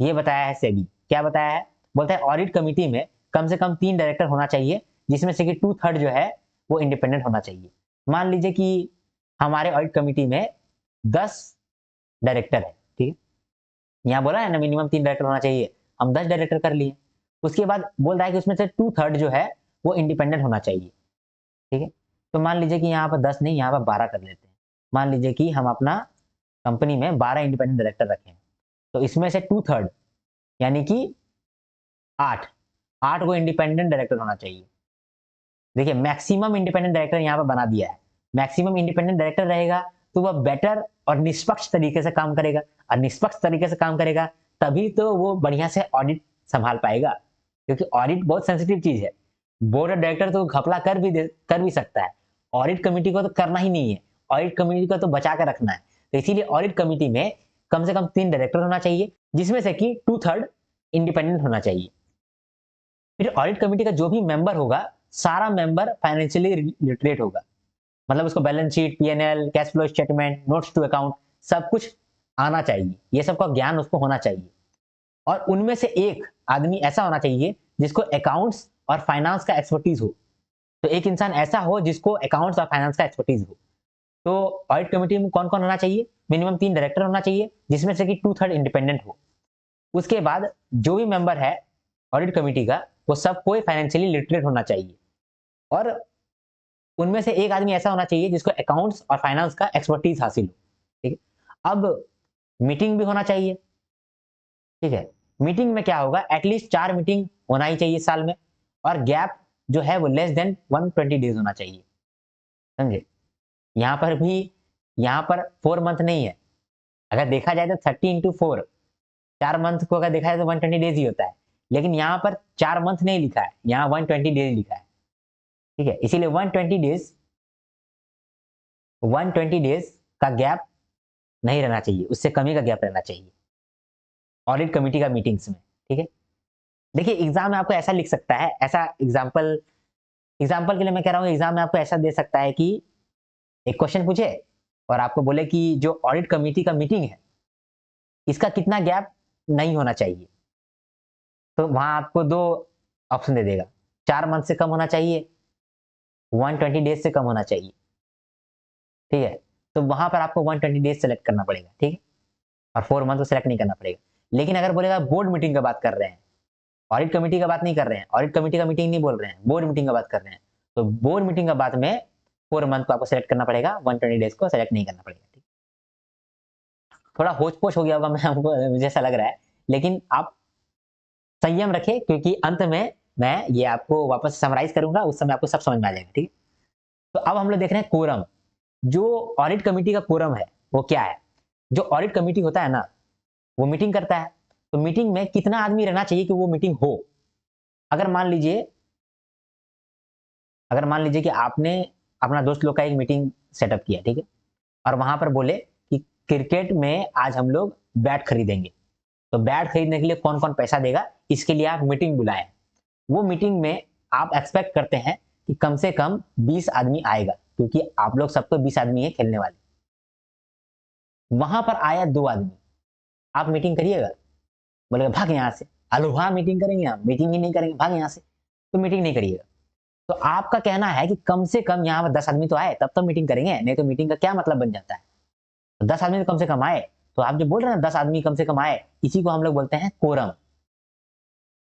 ये बताया है सेबी। क्या बताया है? बोलता है ऑडिट कमेटी में कम से कम 3 डायरेक्टर होना चाहिए, जिसमें से कि 2/3 जो है वो इंडिपेंडेंट होना चाहिए। मान लीजिए कि हमारे ऑडिट कमेटी में 10 डायरेक्टर है, ठीक है, यहाँ बोला है ना मिनिमम 3 डायरेक्टर होना चाहिए, हम 10 डायरेक्टर कर लिए। उसके बाद बोल रहा है कि उसमें से 2/3 जो है वो इंडिपेंडेंट होना चाहिए। ठीक है, तो मान लीजिए कि यहाँ पर 10 नहीं, यहाँ पर 12 कर लेते हैं। मान लीजिए कि हम अपना कंपनी में 12 इंडिपेंडेंट डायरेक्टर रखें, तो इसमें से 2/3 यानी कि 8 को इंडिपेंडेंट डायरेक्टर होना चाहिए। देखिए मैक्सिमम इंडिपेंडेंट डायरेक्टर यहाँ पर बना दिया है। मैक्सिमम इंडिपेंडेंट डायरेक्टर रहेगा तो वह बेटर और निष्पक्ष तरीके से काम करेगा, और निष्पक्ष तरीके से काम करेगा तभी तो वो बढ़िया से ऑडिट संभाल पाएगा, क्योंकि ऑडिट बहुत सेंसिटिव चीज है। बोर्ड ऑफ डायरेक्टर तो घपला कर भी सकता है, ऑडिट कमेटी को तो करना ही नहीं है, ऑडिट कमेटी को तो बचा कर रखना है। तो इसीलिए ऑडिट कमेटी में कम से कम 3 डायरेक्टर होना चाहिए, जिसमें से कि 2/3 इंडिपेंडेंट होना चाहिए। फिर ऑडिट कमेटी का जो भी मेंबर होगा, सारा मेंबर फाइनेंशियली लिटरेट होगा, मतलब उसको balance sheet, PNL, cash flow statement, notes to account सब कुछ आना चाहिए, ये सबका ज्ञान उसको होना चाहिए। और उनमें से एक आदमी ऐसा होना चाहिए जिसको अकाउंट्स और फाइनेंस का एक्सपर्टीज हो। तो एक इंसान ऐसा हो जिसको अकाउंट्स और फाइनेंस का एक्सपर्टीज हो। तो ऑडिट कमेटी में कौन कौन होना चाहिए? मिनिमम 3 डायरेक्टर होना चाहिए, जिसमें से कि 2/3 इंडिपेंडेंट हो। उसके बाद जो भी मेंबर है ऑडिट कमेटी का, वो सब कोई फाइनेंशियली लिटरेट होना चाहिए, और उनमें से एक आदमी ऐसा होना चाहिए जिसको अकाउंट्स और फाइनेंस का एक्सपर्टीज हासिल हो। ठीक है, अब मीटिंग भी होना चाहिए। ठीक है, मीटिंग में क्या होगा, एटलीस्ट 4 मीटिंग होना ही चाहिए साल में, और गैप जो है वो लेस देन 120 डेज होना चाहिए। समझे? यहाँ पर भी, यहाँ पर 4 मंथ नहीं है, अगर देखा जाए तो 30 × 4, 4 मंथ को अगर देखा जाए तो 120 डेज ही होता है, लेकिन यहाँ पर 4 मंथ नहीं लिखा है, यहाँ 120 डेज लिखा है। ठीक है, इसीलिए 120 डेज का गैप नहीं रहना चाहिए, उससे कमी का गैप रहना चाहिए ऑडिट कमेटी का मीटिंग्स में। ठीक है, देखिए एग्जाम में आपको ऐसा लिख सकता है, ऐसा एग्जाम्पल एग्जाम्पल के लिए मैं कह रहा हूँ, एग्जाम में आपको ऐसा दे सकता है कि एक क्वेश्चन पूछे और आपको बोले कि जो ऑडिट कमेटी का मीटिंग है इसका कितना गैप नहीं होना चाहिए, तो वहां आपको 2 ऑप्शन दे देगा, 4 मंथ से कम होना चाहिए, 120 डेज से कम होना चाहिए। ठीक है, तो वहां पर आपको 120 डेज सेलेक्ट करना पड़ेगा। ठीक है, और 4 मंथ को सेलेक्ट नहीं करना पड़ेगा। लेकिन अगर बोलेगा बोर्ड मीटिंग का बात कर रहे हैं, ऑडिट कमेटी का बात नहीं कर रहे हैं, ऑडिट कमेटी का मीटिंग नहीं बोल रहे हैं, बोर्ड मीटिंग का बात कर रहे हैं, तो बोर्ड मीटिंग का बात में 4 मंथ को आपको सेलेक्ट करना पड़ेगा, 120 डेज को सेलेक्ट नहीं करना पड़ेगा। ठीक, थोड़ा होच पोच हो गया होगा, मैं हमको मुझे ऐसा लग रहा है, लेकिन आप संयम रखें, क्योंकि अंत में मैं ये आपको वापस समराइज करूंगा, उस समय आपको सब समझ में आ जाएगा। ठीक है, तो अब हम लोग देख रहे हैं कोरम। जो ऑडिट कमेटी का कोरम है वो क्या है? जो ऑडिट कमेटी होता है ना, वो मीटिंग करता है, तो मीटिंग में कितना आदमी रहना चाहिए कि वो मीटिंग हो? अगर मान लीजिए अगर मान लीजिए कि आपने अपना दोस्त लोग का एक मीटिंग सेटअप किया, ठीक है, और वहां पर बोले कि क्रिकेट में आज हम लोग बैट खरीदेंगे, तो बैट खरीदने के लिए कौन कौन पैसा देगा, इसके लिए आप मीटिंग बुलाएं। वो मीटिंग में आप एक्सपेक्ट करते हैं कि कम से कम 20 आदमी आएगा, क्योंकि आप लोग सबको 20 आदमी है खेलने वाले। वहां पर आया 2 आदमी, आप मीटिंग करिएगा? बोलेगा भाग यहाँ से, अलोहा मीटिंग करेंगे, हम मीटिंग ही नहीं करेंगे, भाग यहाँ से, तो मीटिंग नहीं करिएगा। तो आपका कहना है कि कम से कम यहाँ पर 10 आदमी तो आए तब तो मीटिंग करेंगे, नहीं तो मीटिंग का क्या मतलब बन जाता है। तो 10 आदमी तो कम से कम आए, तो आप जो बोल रहे हैं 10 आदमी कम से कम आए, इसी को हम लोग बोलते हैं कोरम।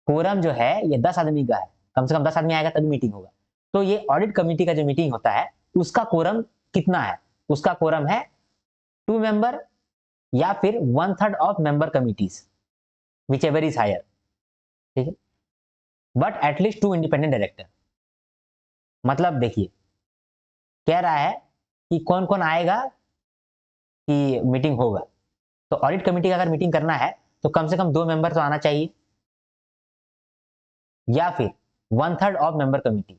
कोरम जो है ये 10 आदमी का है, कम से कम 10 आदमी आएगा तभी मीटिंग होगा। तो ये ऑडिट कमेटी का जो मीटिंग होता है उसका कोरम कितना है? उसका कोरम है 2 मेंबर या फिर 1/3 of member committees, whichever is higher. ठीक है, बट एटलीस्ट 2 इंडिपेंडेंट डायरेक्टर। मतलब देखिए कह रहा है कि कौन कौन आएगा कि मीटिंग होगा। तो ऑडिट कमेटी का अगर मीटिंग करना है तो कम से कम 2 मेंबर तो आना चाहिए, या फिर 1/3 of member committee.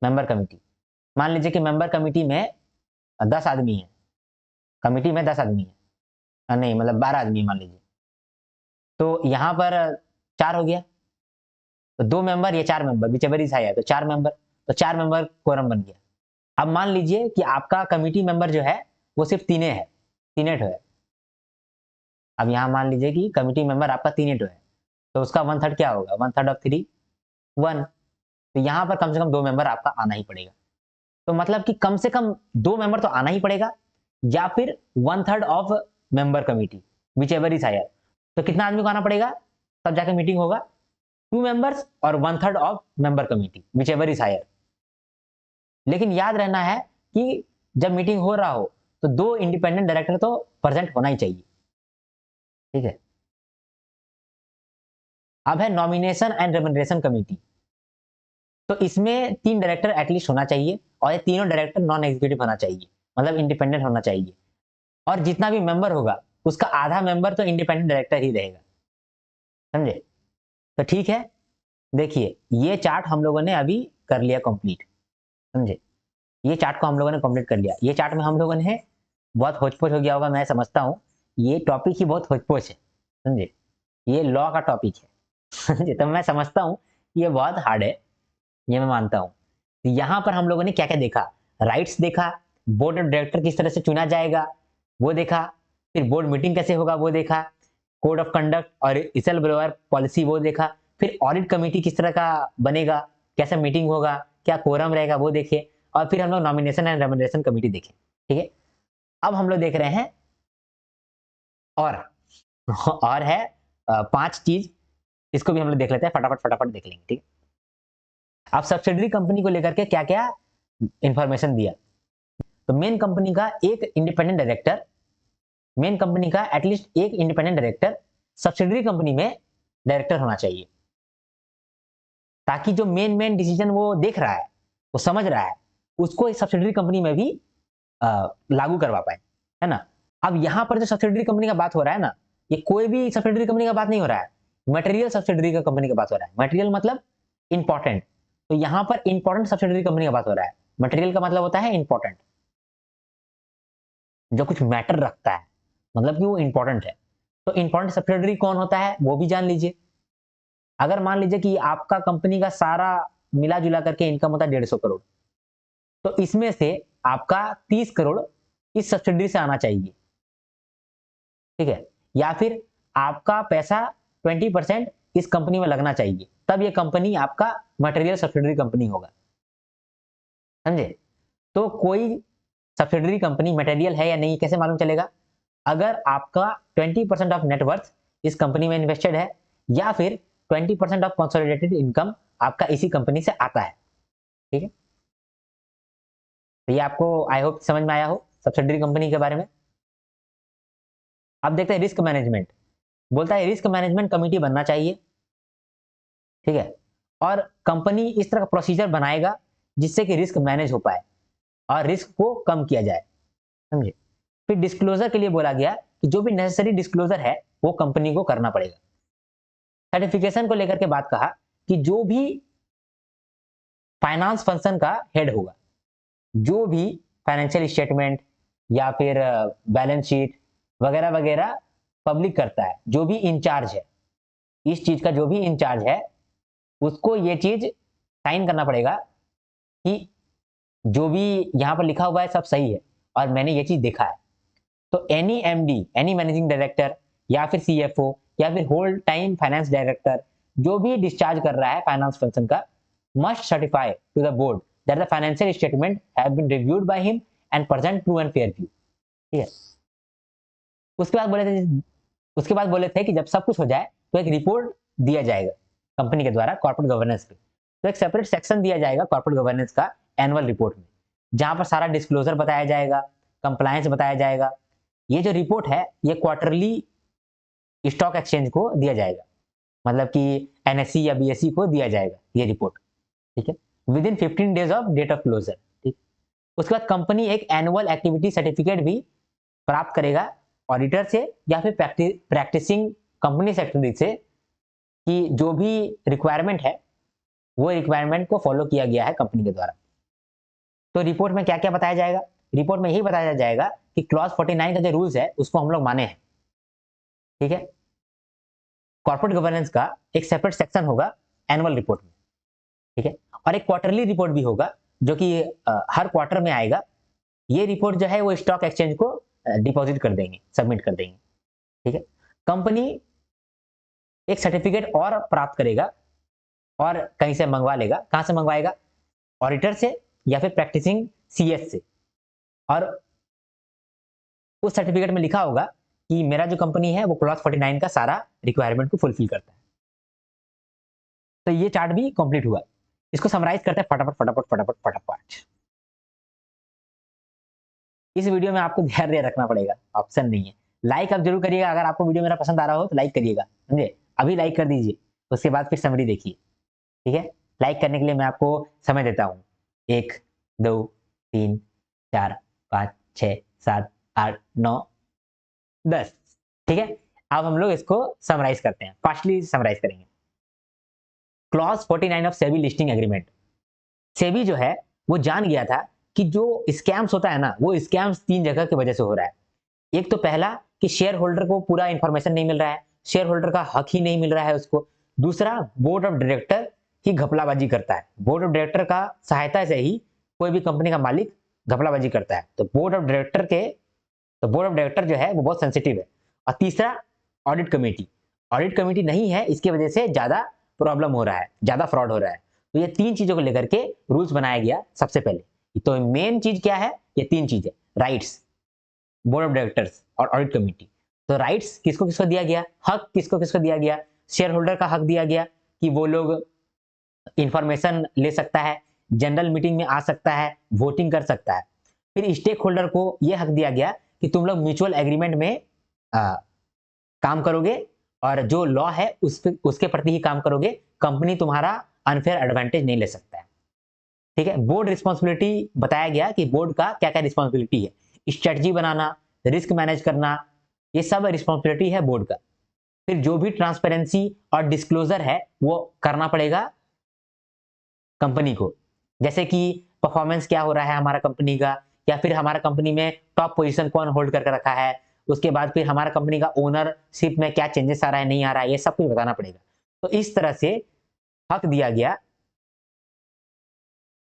Member committee, मान लीजिए कि मेंबर कमिटी में 10 आदमी है, कमिटी में 10 आदमी है, नहीं मतलब 12 आदमी है मान लीजिए, तो यहाँ पर 4 हो गया, तो 2 मेंबर या 4 मेंबर विचेवर इज हायर, तो 4 मेंबर, तो 4 मेंबर कोरम बन गया। अब मान लीजिए कि आपका कमिटी मेंबर जो है वो सिर्फ 3 है, 3 है। अब यहाँ मान लीजिए कि कमिटी मेंबर आपका 3 है, तो उसका 1/3 क्या होगा, 1/3 ऑफ 3 1, तो यहाँ पर कम से कम 2 मेंबर आपका आना ही पड़ेगा। तो मतलब कि कम से कम 2 मेंबर तो आना ही पड़ेगा, या फिर 1/3 of member committee whichever is higher. तो कितना आदमी को आना पड़ेगा, तब जाकर मीटिंग होगा, 2 मेंबर्स और 1/3 of member committee whichever is higher. लेकिन याद रहना है कि जब मीटिंग हो रहा हो तो 2 इंडिपेंडेंट डायरेक्टर तो प्रेजेंट होना ही चाहिए, ठीक है। अब है नॉमिनेशन एंड रेमुनरेशन कमिटी, तो इसमें 3 डायरेक्टर एटलीस्ट होना चाहिए, और ये तीनों डायरेक्टर नॉन एग्जीक्यूटिव होना चाहिए, मतलब इंडिपेंडेंट होना चाहिए, और जितना भी मेंबर होगा उसका आधा मेंबर तो इंडिपेंडेंट डायरेक्टर ही रहेगा, समझे। तो ठीक है, देखिए ये चार्ट हम लोगों ने अभी कर लिया कंप्लीट, समझे, ये चार्ट को हम लोगों ने कंप्लीट कर लिया। ये चार्ट में हम लोगों ने बहुत होच-पोच हो गया होगा, मैं समझता हूँ, ये टॉपिक ही बहुत होच-पोच है, समझे, ये लॉ का टॉपिक है समझे, तो मैं समझता हूँ ये बहुत हार्ड है, ये मैं मानता हूँ। यहाँ पर हम लोगों ने क्या-क्या देखा, राइट्स देखा, बोर्ड ऑफ डायरेक्टर किस तरह से चुना जाएगा वो देखा, फिर बोर्ड मीटिंग कैसे होगा वो देखा, कोड ऑफ कंडक्ट और व्हिसल ब्लोअर पॉलिसी वो देखा, फिर ऑडिट कमेटी किस तरह का बनेगा, कैसा मीटिंग होगा, क्या कोरम रहेगा वो देखे, और फिर हम लोग नॉमिनेशन एंड रेमुनरेशन कमेटी देखे, ठीक है। अब हम लोग देख रहे हैं और और है 5 चीज, इसको भी हम लोग देख लेते हैं, फटाफट देख लेंगे, ठीक है। अब सब्सिडरी कंपनी को लेकर के क्या-क्या इंफॉर्मेशन दिया, तो मेन कंपनी का एक इंडिपेंडेंट डायरेक्टर, मेन कंपनी का एटलीस्ट एक इंडिपेंडेंट डायरेक्टर सब्सिडरी कंपनी में डायरेक्टर होना चाहिए, ताकि जो मेन डिसीजन वो देख रहा है, वो समझ रहा है, उसको इस सब्सिडरी कंपनी में भी लागू करवा पाए, है ना। अब यहाँ पर जो सब्सिडरी कंपनी का बात हो रहा है ना, ये कोई भी सब्सिडरी कंपनी का बात नहीं हो रहा है, मटेरियल सब्सिडरी का कंपनी का बात हो रहा है। मटेरियल मतलब इंपॉर्टेंट, तो यहाँ पर इंपॉर्टेंट सब्सिडरी कंपनी का बात हो रहा है। मटेरियल का मतलब होता है इंपॉर्टेंट, जो कुछ मैटर रखता है, मतलब कि वो इंपॉर्टेंट है। तो इंपॉर्टेंट सब्सिडरी कौन होता है वो भी जान लीजिए। अगर मान लीजिए कि आपका कंपनी का सारा मिला जुला करके इनकम होता है 150 करोड़, तो इसमें से आपका 30 करोड़ इस सब्सिडरी से आना चाहिए, ठीक है, या फिर आपका पैसा 20% इस कंपनी में लगना चाहिए, तब ये कंपनी आपका मटेरियल सब्सिडरी कंपनी होगा, समझे। तो कोई सब्सिडरी कंपनी मटेरियल है या नहीं कैसे मालूम चलेगा, अगर आपका 20% ऑफ नेटवर्थ इस कंपनी में इन्वेस्टेड है, या फिर 20% ऑफ कंसोलिडेटेड इनकम आपका इसी कंपनी से आता है, ठीक है। तो ये आपको आई होप समझ में आया हो सब्सिडरी कंपनी के बारे में। अब देखते हैं रिस्क मैनेजमेंट, बोलता है रिस्क मैनेजमेंट कमेटी बनना चाहिए, ठीक है, और कंपनी इस तरह का प्रोसीजर बनाएगा जिससे कि रिस्क मैनेज हो पाए और रिस्क को कम किया जाए, समझे। फिर डिस्क्लोजर के लिए बोला गया कि जो भी नेसेसरी डिस्क्लोजर है वो कंपनी को करना पड़ेगा। सर्टिफिकेशन को लेकर के बात कहा कि जो भी फाइनेंस फंक्शन का हेड होगा, जो भी फाइनेंशियल स्टेटमेंट या फिर बैलेंस शीट वगैरह वगैरह पब्लिक करता है, जो भी इंचार्ज है इस चीज का, जो भी इंचार्ज है उसको ये चीज साइन करना पड़ेगा कि जो भी यहाँ पर लिखा हुआ है सब सही है और मैंने ये चीज देखा है। तो any MD, any managing director या फिर सीएफओ या फिर होल टाइम फाइनेंस डायरेक्टर जो भी डिस्चार्ज कर रहा है फाइनेंस फंक्शन का, must certify to the board that the financial statement have been reviewed by him and present true and fair view, ठीक है। उसके बाद बोले थे कि जब सब कुछ हो जाए तो एक रिपोर्ट दिया जाएगा कंपनी के द्वारा कॉर्पोरेट गवर्नेंस पे, तो एक सेपरेट सेक्शन दिया जाएगा कॉर्पोरेट गवर्नेंस का एनुअल रिपोर्ट में, जहां पर सारा डिस्क्लोजर बताया जाएगा, कंप्लायंस बताया जाएगा। ये जो रिपोर्ट है ये क्वार्टरली स्टॉक एक्सचेंज को दिया जाएगा, मतलब कि एनएससी या बीएससी को दिया जाएगा ये रिपोर्ट, ठीक है, within 15 days of date of closure, ठीक। उसके बाद कंपनी एक एनुअल एक्टिविटी सर्टिफिकेट भी प्राप्त करेगा ऑडिटर से या फिर प्रैक्टिसिंग कंपनी सेक्रेटरी से कि जो भी रिक्वायरमेंट है वो रिक्वायरमेंट को फॉलो किया गया है कंपनी के द्वारा, तो रिपोर्ट में क्या क्या बताया जाएगा? रिपोर्ट में यही बताया जाएगा कि क्लॉज 49 का जो रूल्स है उसको हम लोग माने हैं, ठीक है। कॉर्पोरेट गवर्नेंस का एक सेपरेट सेक्शन होगा एनुअल रिपोर्ट में, ठीक है, और एक क्वार्टरली रिपोर्ट भी होगा जो कि हर क्वार्टर में आएगा। ये रिपोर्ट जो है वो स्टॉक एक्सचेंज को डिपॉजिट कर देंगे, सबमिट कर देंगे, ठीक है। कंपनी एक सर्टिफिकेट और प्राप्त करेगा और कहीं से मंगवा लेगा। कहां से मंगवाएगा? ऑडिटर से या फिर प्रैक्टिसिंग सीएस से। और उस सर्टिफिकेट में लिखा होगा कि मेरा जो कंपनी है वो क्लॉज 49 का सारा रिक्वायरमेंट को फुलफिल करता है। तो ये चार्ट भी कंप्लीट हुआ। इसको समराइज करते हैं फटाफट फटाफट फटाफट फटाफट। इस वीडियो में आपको धैर्य रखना पड़ेगा, ऑप्शन नहीं है। लाइक आप जरूर करिएगा, अगर आपको वीडियो मेरा पसंद आ रहा हो तो लाइक करिएगा, समझे? अभी लाइक कर दीजिए, उसके बाद फिर समरी देखिए, ठीक है। लाइक करने के लिए मैं आपको समय देता हूँ, 1 2 3 4 5 6 7 8 9 10, ठीक है। अब हम लोग इसको समराइज करते हैं, फास्टली समराइज करेंगे। Clause 49 of SEBI listing agreement. SEBI जो है वो जान गया था कि जो स्कैम्स होता है ना, वो स्कैम्स 3 जगह की वजह से हो रहा है। एक तो पहला कि शेयर होल्डर को पूरा इंफॉर्मेशन नहीं मिल रहा है, शेयर होल्डर का हक ही नहीं मिल रहा है उसको। दूसरा, बोर्ड ऑफ डायरेक्टर ही घपलाबाजी करता है। बोर्ड ऑफ डायरेक्टर का सहायता से ही कोई भी कंपनी का मालिक घपलाबाजी करता है। तो बोर्ड ऑफ डायरेक्टर जो है वो बहुत सेंसिटिव है। और तीसरा, ऑडिट कमेटी। ऑडिट कमेटी नहीं है, इसकी वजह से ज्यादा प्रॉब्लम हो रहा है, ज्यादा फ्रॉड हो रहा है। तो ये 3 चीजों को लेकर के रूल्स बनाया गया सबसे पहले। तो मेन चीज क्या है? ये 3 चीज है, राइट्स, बोर्ड ऑफ डायरेक्टर्स और ऑडिट कमेटी। तो राइट्स किसको किसको दिया गया, हक किसको किसको दिया गया? शेयर होल्डर का हक दिया गया कि वो लोग इंफॉर्मेशन ले सकता है, जनरल मीटिंग में आ सकता है, वोटिंग कर सकता है। फिर स्टेक होल्डर को यह हक दिया गया कि तुम लोग म्यूचुअल एग्रीमेंट में काम करोगे और जो लॉ है उसके प्रति ही काम करोगे, कंपनी तुम्हारा अनफेयर एडवांटेज नहीं ले सकता है, ठीक है। बोर्ड रिस्पॉन्सिबिलिटी बताया गया कि बोर्ड का क्या क्या रिस्पॉन्सिबिलिटी है, स्ट्रेटजी बनाना, रिस्क मैनेज करना, ये सब रिस्पॉन्सिबिलिटी है बोर्ड का। फिर जो भी ट्रांसपेरेंसी और डिस्क्लोजर है वो करना पड़ेगा कंपनी को, जैसे कि परफॉर्मेंस क्या हो रहा है हमारा कंपनी का, या फिर हमारा कंपनी में टॉप पोजीशन कौन होल्ड करके रखा है, उसके बाद फिर हमारा कंपनी का ओनरशिप में क्या चेंजेस आ रहा है नहीं आ रहा है, ये सब कुछ बताना पड़ेगा। तो इस तरह से हक दिया गया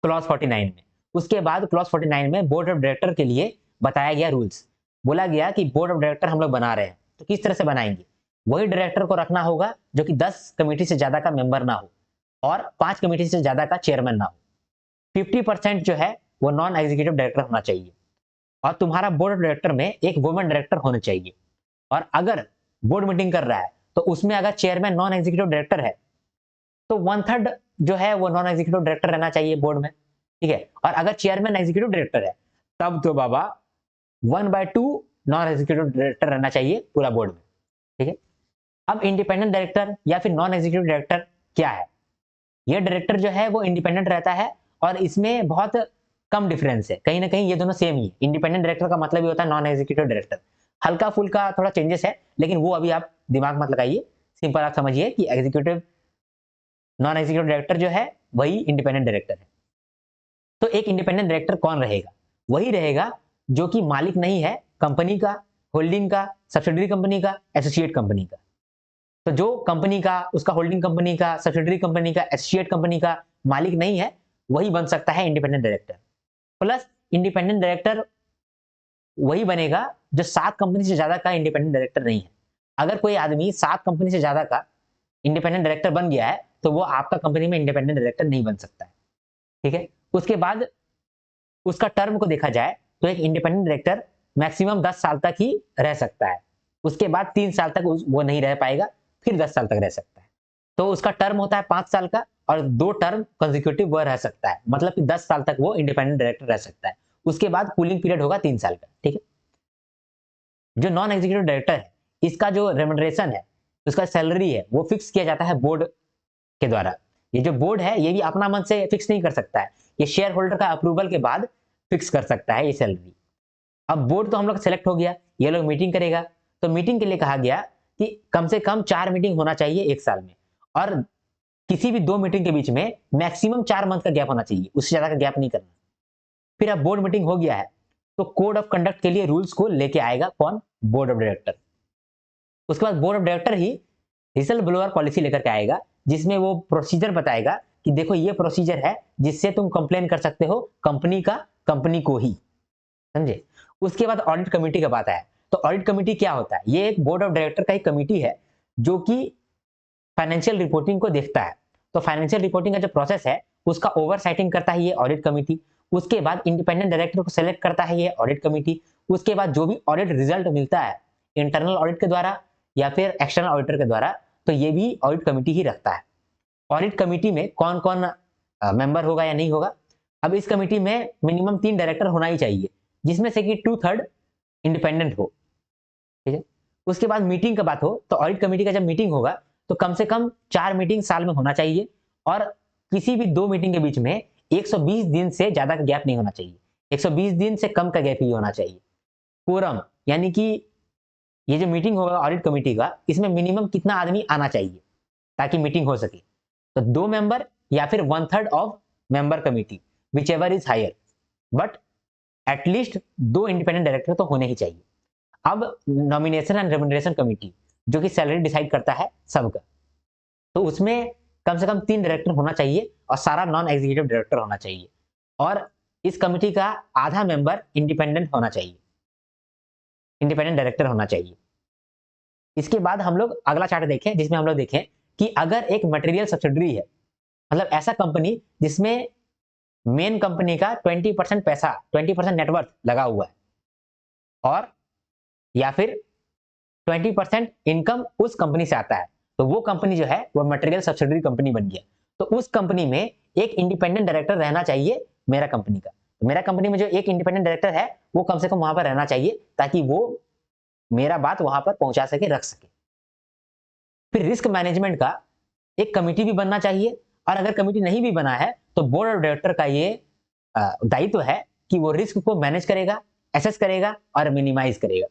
क्लॉज 49 में। उसके बाद क्लॉज 49 में बोर्ड ऑफ डायरेक्टर के लिए बताया गया रूल्स। बोला गया कि बोर्ड ऑफ डायरेक्टर हम लोग बना रहे हैं तो किस तरह से बनाएंगे? वही डायरेक्टर को रखना होगा जो कि 10 कमेटी से ज्यादा का मेंबर ना हो और 5 कमेटी से ज्यादा का चेयरमैन ना हो। 50% जो है वो नॉन एग्जीक्यूटिव डायरेक्टर होना चाहिए और तुम्हारा बोर्ड ऑफ डायरेक्टर में एक वुमेन डायरेक्टर होने चाहिए। और अगर बोर्ड मीटिंग कर रहा है तो उसमें अगर चेयरमैन नॉन एग्जीक्यूटिव डायरेक्टर है तो 1/3 जो है वो नॉन एग्जीक्यूटिव डायरेक्टर रहना चाहिए बोर्ड में, ठीक है। और अगर चेयरमैन एग्जीक्यूटिव डायरेक्टर है तब तो बाबा 1/2 नॉन एग्जीक्यूटिव डायरेक्टर रहना चाहिए पूरा बोर्ड में, ठीक है। अब इंडिपेंडेंट डायरेक्टर या फिर नॉन एग्जीक्यूटिव डायरेक्टर क्या है? ये डायरेक्टर जो है वो इंडिपेंडेंट रहता है और इसमें बहुत कम डिफरेंस है, कहीं ना कहीं ये दोनों सेम ही है। इंडिपेंडेंट डायरेक्टर का मतलब ही होता है नॉन एग्जीक्यूटिव डायरेक्टर, हल्का फुल्का थोड़ा चेंजेस है लेकिन वो अभी आप दिमाग मत लगाइए, सिंपल आप समझिए कि एग्जीक्यूटिव नॉन एग्जीक्यूटिव डायरेक्टर जो है वही इंडिपेंडेंट डायरेक्टर है। तो एक इंडिपेंडेंट डायरेक्टर कौन रहेगा? वही रहेगा जो कि मालिक नहीं है कंपनी का, होल्डिंग का, सब्सिडरी कंपनी का, एसोसिएट कंपनी का। तो जो कंपनी का, उसका होल्डिंग कंपनी का, सब्सिडरी कंपनी का, एसोसिएट कंपनी का मालिक नहीं है वही बन सकता है independent director. Plus independent director वही बनेगा जो 7 कंपनी से ज्यादा का इंडिपेंडेंट डायरेक्टर नहीं है। अगर कोई आदमी 7 कंपनी से ज्यादा का इंडिपेंडेंट डायरेक्टर बन गया है तो वो आपका कंपनी में इंडिपेंडेंट डायरेक्टर नहीं बन सकता है, ठीक है। उसके बाद उसका टर्म को देखा जाए तो एक इंडिपेंडेंट डायरेक्टर मैक्सिमम 10 साल तक ही रह सकता है, उसके बाद 3 साल तक वो नहीं रह पाएगा, फिर 10 साल तक रह सकता है। तो उसका टर्म होता है 5 साल का और 2 टर्म कंसेक्यूटिव वो रह सकता है, मतलब कि 10 साल तक वो इंडिपेंडेंट डायरेक्टर रह सकता है। उसके बाद कूलिंग पीरियड होगा 3 साल का, ठीक है। जो नॉन एग्जीक्यूटिव डायरेक्टर है इसका जो रेम्यूनरेशन है, उसका सैलरी है वो फिक्स किया जाता है बोर्ड के द्वारा। ये जो बोर्ड है ये भी अपना मन से फिक्स नहीं कर सकता है, ये शेयर होल्डर का अप्रूवल के बाद फिक्स कर सकता है ये सैलरी। अब बोर्ड तो हम लोग सेलेक्ट हो गया, ये लोग मीटिंग करेगा। तो मीटिंग के लिए कहा गया कि कम से कम 4 मीटिंग होना चाहिए 1 साल में और किसी भी 2 मीटिंग के बीच में मैक्सिमम 4 मंथ का गैप होना चाहिए, उससे ज्यादा का गैप नहीं करना। फिर अब बोर्ड मीटिंग हो गया है तो कोड ऑफ कंडक्ट के लिए रूल्स को लेके आएगा कौन? Board of director. उसके बाद board of director he whistle blower policy लेकर के आएगा, जिसमें वो प्रोसीजर बताएगा कि देखो ये प्रोसीजर है जिससे तुम कंप्लेन कर सकते हो कंपनी का, कंपनी को ही, समझे। उसके बाद ऑडिट कमेटी का बात आया, तो ऑडिट कमेटी क्या होता है? ये एक बोर्ड ऑफ डायरेक्टर का एक कमेटी है जो कि फाइनेंशियल रिपोर्टिंग को देखता है। तो फाइनेंशियल रिपोर्टिंग का जो प्रोसेस है उसका ओवरसाइटिंग करता है ये ऑडिट कमेटी। उसके बाद इंडिपेंडेंट डायरेक्टर को सेलेक्ट करता है ये ऑडिट कमेटी। उसके बाद जो भी ऑडिट रिजल्ट मिलता है इंटरनल ऑडिट के द्वारा या फिर एक्सटर्नल ऑडिटर के द्वारा, तो ये भी ऑडिट कमेटी ही रखता है। ऑडिट कमेटी में कौन कौन मेंबर होगा या नहीं होगा? अब इस कमेटी में मिनिमम 3 डायरेक्टर होना ही चाहिए, जिसमें से कि 2/3 इंडिपेंडेंट हो, ठीक है। उसके बाद मीटिंग का बात हो तो ऑडिट कमेटी का जब मीटिंग होगा तो कम से कम 4 मीटिंग साल में होना चाहिए और किसी भी 2 मीटिंग के बीच में 120 दिन से ज्यादा का गैप नहीं होना चाहिए, 120 दिन से कम का गैप ही होना चाहिए। कोरम यानी कि ये जो मीटिंग होगा ऑडिट कमेटी का, इसमें मिनिमम कितना आदमी आना चाहिए ताकि मीटिंग हो सके? तो 2 मेंबर या फिर 1/3 of member committee, whichever is higher, but at least 2 independent director तो होने ही चाहिए। अब नॉमिनेशन एंड रेम्युनरेशन कमेटी जो कि सैलरी डिसाइड करता है सबका, तो उसमें कम से कम 3 डायरेक्टर होना चाहिए और सारा नॉन एग्जीक्यूटिव डायरेक्टर होना चाहिए और इस कमेटी का आधा मेंबर इंडिपेंडेंट होना चाहिए, इंडिपेंडेंट डायरेक्टर होना चाहिए। इसके बाद हम लोग अगला चार्ट देखें जिसमें हम लोग देखें कि अगर एक मटेरियल सब्सिडरी है, मतलब ऐसा कंपनी जिसमें मेन कंपनी का 20% पैसा, 20% नेटवर्थ लगा हुआ है और या फिर 20% इनकम उस कंपनी से आता है, तो वो कंपनी जो है वो मटेरियल सब्सिडरी कंपनी बन गया। तो उस कंपनी में एक इंडिपेंडेंट डायरेक्टर रहना चाहिए मेरा कंपनी का। तो मेरा कंपनी में जो एक इंडिपेंडेंट डायरेक्टर है वो कम से कम वहां पर रहना चाहिए ताकि वो मेरा बात वहां पर पहुंचा सके, रख सके। फिर रिस्क मैनेजमेंट का एक कमिटी भी बनना चाहिए और अगर कमिटी नहीं भी बना है तो बोर्ड ऑफ डायरेक्टर का ये दायित्व है कि वो रिस्क को मैनेज करेगा, एसेस करेगा और मिनिमाइज करेगा।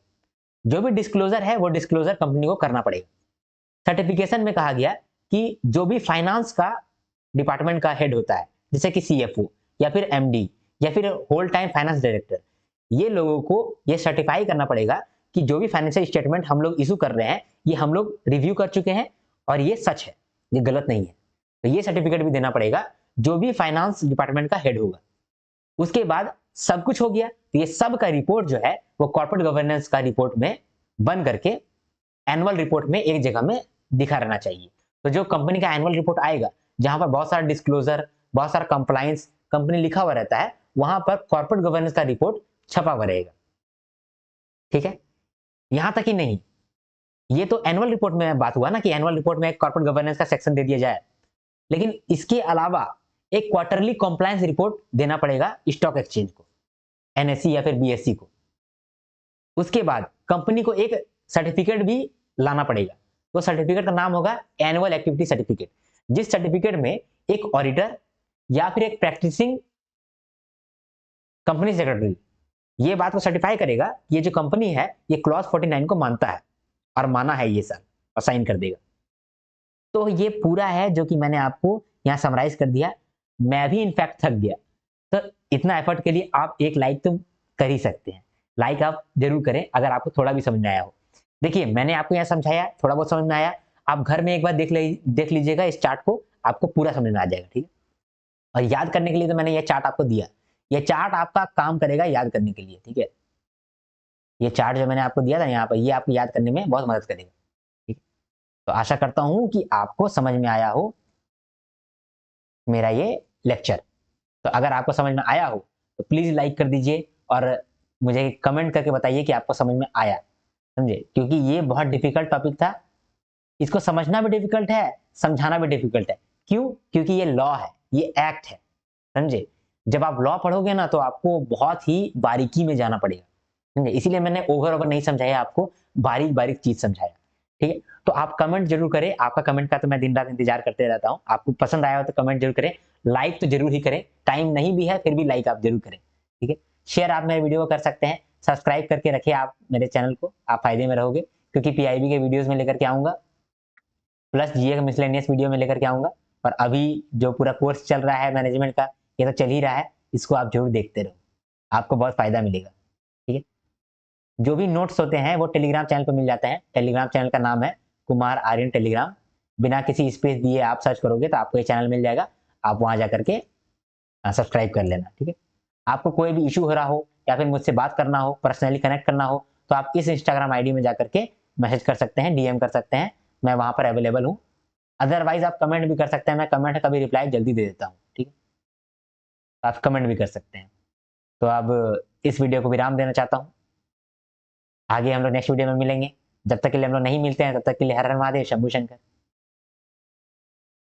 जो भी डिस्क्लोजर है वो डिस्क्लोजर कंपनी को करना पड़ेगा। सर्टिफिकेशन में कहा गया कि जो भी फाइनेंस का डिपार्टमेंट का हेड होता है, जैसे कि सीएफओ या फिर एमडी या फिर होल टाइम फाइनेंस डायरेक्टर, ये लोगों को ये सर्टिफाई करना पड़ेगा कि जो भी फाइनेंशियल स्टेटमेंट हम लोग इशू कर रहे हैं ये हम लोग रिव्यू कर चुके हैं और ये सच है, ये गलत नहीं है। तो ये सर्टिफिकेट भी देना पड़ेगा जो भी फाइनेंस डिपार्टमेंट का हेड होगा। उसके बाद सब कुछ हो गया तो ये सब का रिपोर्ट जो है वो कॉर्पोरेट गवर्नेंस का रिपोर्ट में बन करके एनुअल रिपोर्ट में एक जगह में दिखा रहना चाहिए। तो जो कंपनी का एनुअल रिपोर्ट आएगा जहां पर बहुत सारा डिस्क्लोजर, बहुत सारा कंप्लायंस कंपनी लिखा हुआ रहता है, वहां पर कॉर्पोरेट गवर्नेंस का रिपोर्ट छपा हुआ रहेगा, ठीक है। यहां तक ही नहीं, ये तो एनुअल रिपोर्ट में बात हुआ ना कि एनुअल रिपोर्ट में कॉर्पोरेट गवर्नेंस का सेक्शन दे दिया जाए, लेकिन इसके अलावा एक क्वार्टरली कंप्लायंस रिपोर्ट देना पड़ेगा स्टॉक एक्सचेंज को, एनएससी या फिर बीएससी को। उसके बाद कंपनी को एक सर्टिफिकेट भी लाना पड़ेगा, वो सर्टिफिकेट का नाम होगा एनुअल एक्टिविटी सर्टिफिकेट, जिस सर्टिफिकेट में एक ऑडिटर या फिर एक प्रैक्टिसिंग कंपनी सेक्रेटरी ये बात को सर्टिफाई करेगा कि ये जो कंपनी है ये क्लॉज 49 को मानता है और माना है ये सर, और साइन कर देगा। तो ये पूरा है जो कि मैंने आपको यहाँ समराइज कर दिया। मैं भी इनफैक्ट थक गया, तो इतना एफर्ट के लिए आप एक लाइक तो कर ही सकते हैं। लाइक आप जरूर करें अगर आपको थोड़ा भी समझ में आया हो। देखिए मैंने आपको यहाँ समझाया, थोड़ा बहुत समझ में आया, आप घर में एक बार देख लीजिएगा इस चार्ट को, आपको पूरा समझ में आ जाएगा, ठीक है। और याद करने के लिए तो मैंने ये चार्ट आपको दिया, ये चार्ट आपका काम करेगा याद करने के लिए, ठीक है। ये चार्ट जो मैंने आपको दिया था यहाँ पर, ये आपको याद करने में बहुत मदद करेगा, ठीक है। तो आशा करता हूँ कि आपको समझ में आया हो मेरा ये लेक्चर। तो अगर आपको समझ में आया हो तो प्लीज लाइक कर दीजिए और मुझे कमेंट करके बताइए कि आपको समझ में आया, समझे, क्योंकि ये बहुत डिफिकल्ट टॉपिक था, इसको समझना भी डिफिकल्ट है, समझाना भी डिफिकल्ट है। क्यों? क्योंकि ये लॉ है, ये एक्ट है, समझे। जब आप लॉ पढ़ोगे ना तो आपको बहुत ही बारीकी में जाना पड़ेगा, समझे। इसीलिए मैंने ओवर नहीं समझाया, आपको बारीक बारीक चीज समझाया, ठीक है। तो आप कमेंट जरूर करें, आपका कमेंट का तो मैं दिन रात इंतजार करते रहता हूँ। आपको पसंद आया हो तो कमेंट जरूर करें, लाइक तो जरूर ही करें, टाइम नहीं भी है फिर भी लाइक आप जरूर करें, ठीक है। शेयर आप मेरे वीडियो को कर सकते हैं, सब्सक्राइब करके रखिए आप मेरे चैनल को, आप फायदे में रहोगे, क्योंकि पीआईबी के वीडियोस में लेकर के आऊंगा, प्लस जीए का मिसलेनियस वीडियो में लेकर के आऊंगा। और अभी जो पूरा कोर्स चल रहा है मैनेजमेंट का, ये तो चल ही रहा है, इसको आप जरूर देखते रहो। आपको बहुत फायदा मिलेगा। ठीक है, जो भी नोट्स होते हैं वो टेलीग्राम चैनल पर मिल जाते हैं। टेलीग्राम चैनल का नाम है कुमार आर्यन टेलीग्राम। बिना किसी स्पेस दिए आप सर्च करोगे तो आपको ये चैनल मिल जाएगा। आप वहां जाकर के सब्सक्राइब कर लेना। ठीक है, आपको कोई भी इशू हो रहा हो या फिर मुझसे बात करना हो, पर्सनली कनेक्ट करना हो, तो आप इस इंस्टाग्राम आईडी में जाकर के मैसेज कर सकते हैं, डीएम कर सकते हैं, मैं वहां पर अवेलेबल हूँ। अदरवाइज आप कमेंट भी कर सकते हैं, मैं कमेंट का भी रिप्लाई जल्दी दे देता हूँ। ठीक है, आप कमेंट भी कर सकते हैं। तो अब इस वीडियो को विराम देना चाहता हूँ। आगे हम लोग नेक्स्ट वीडियो में मिलेंगे। जब तक के लिए हम लोग नहीं मिलते हैं तब तक के लिए हर हर महादेव, शंभू शंकर।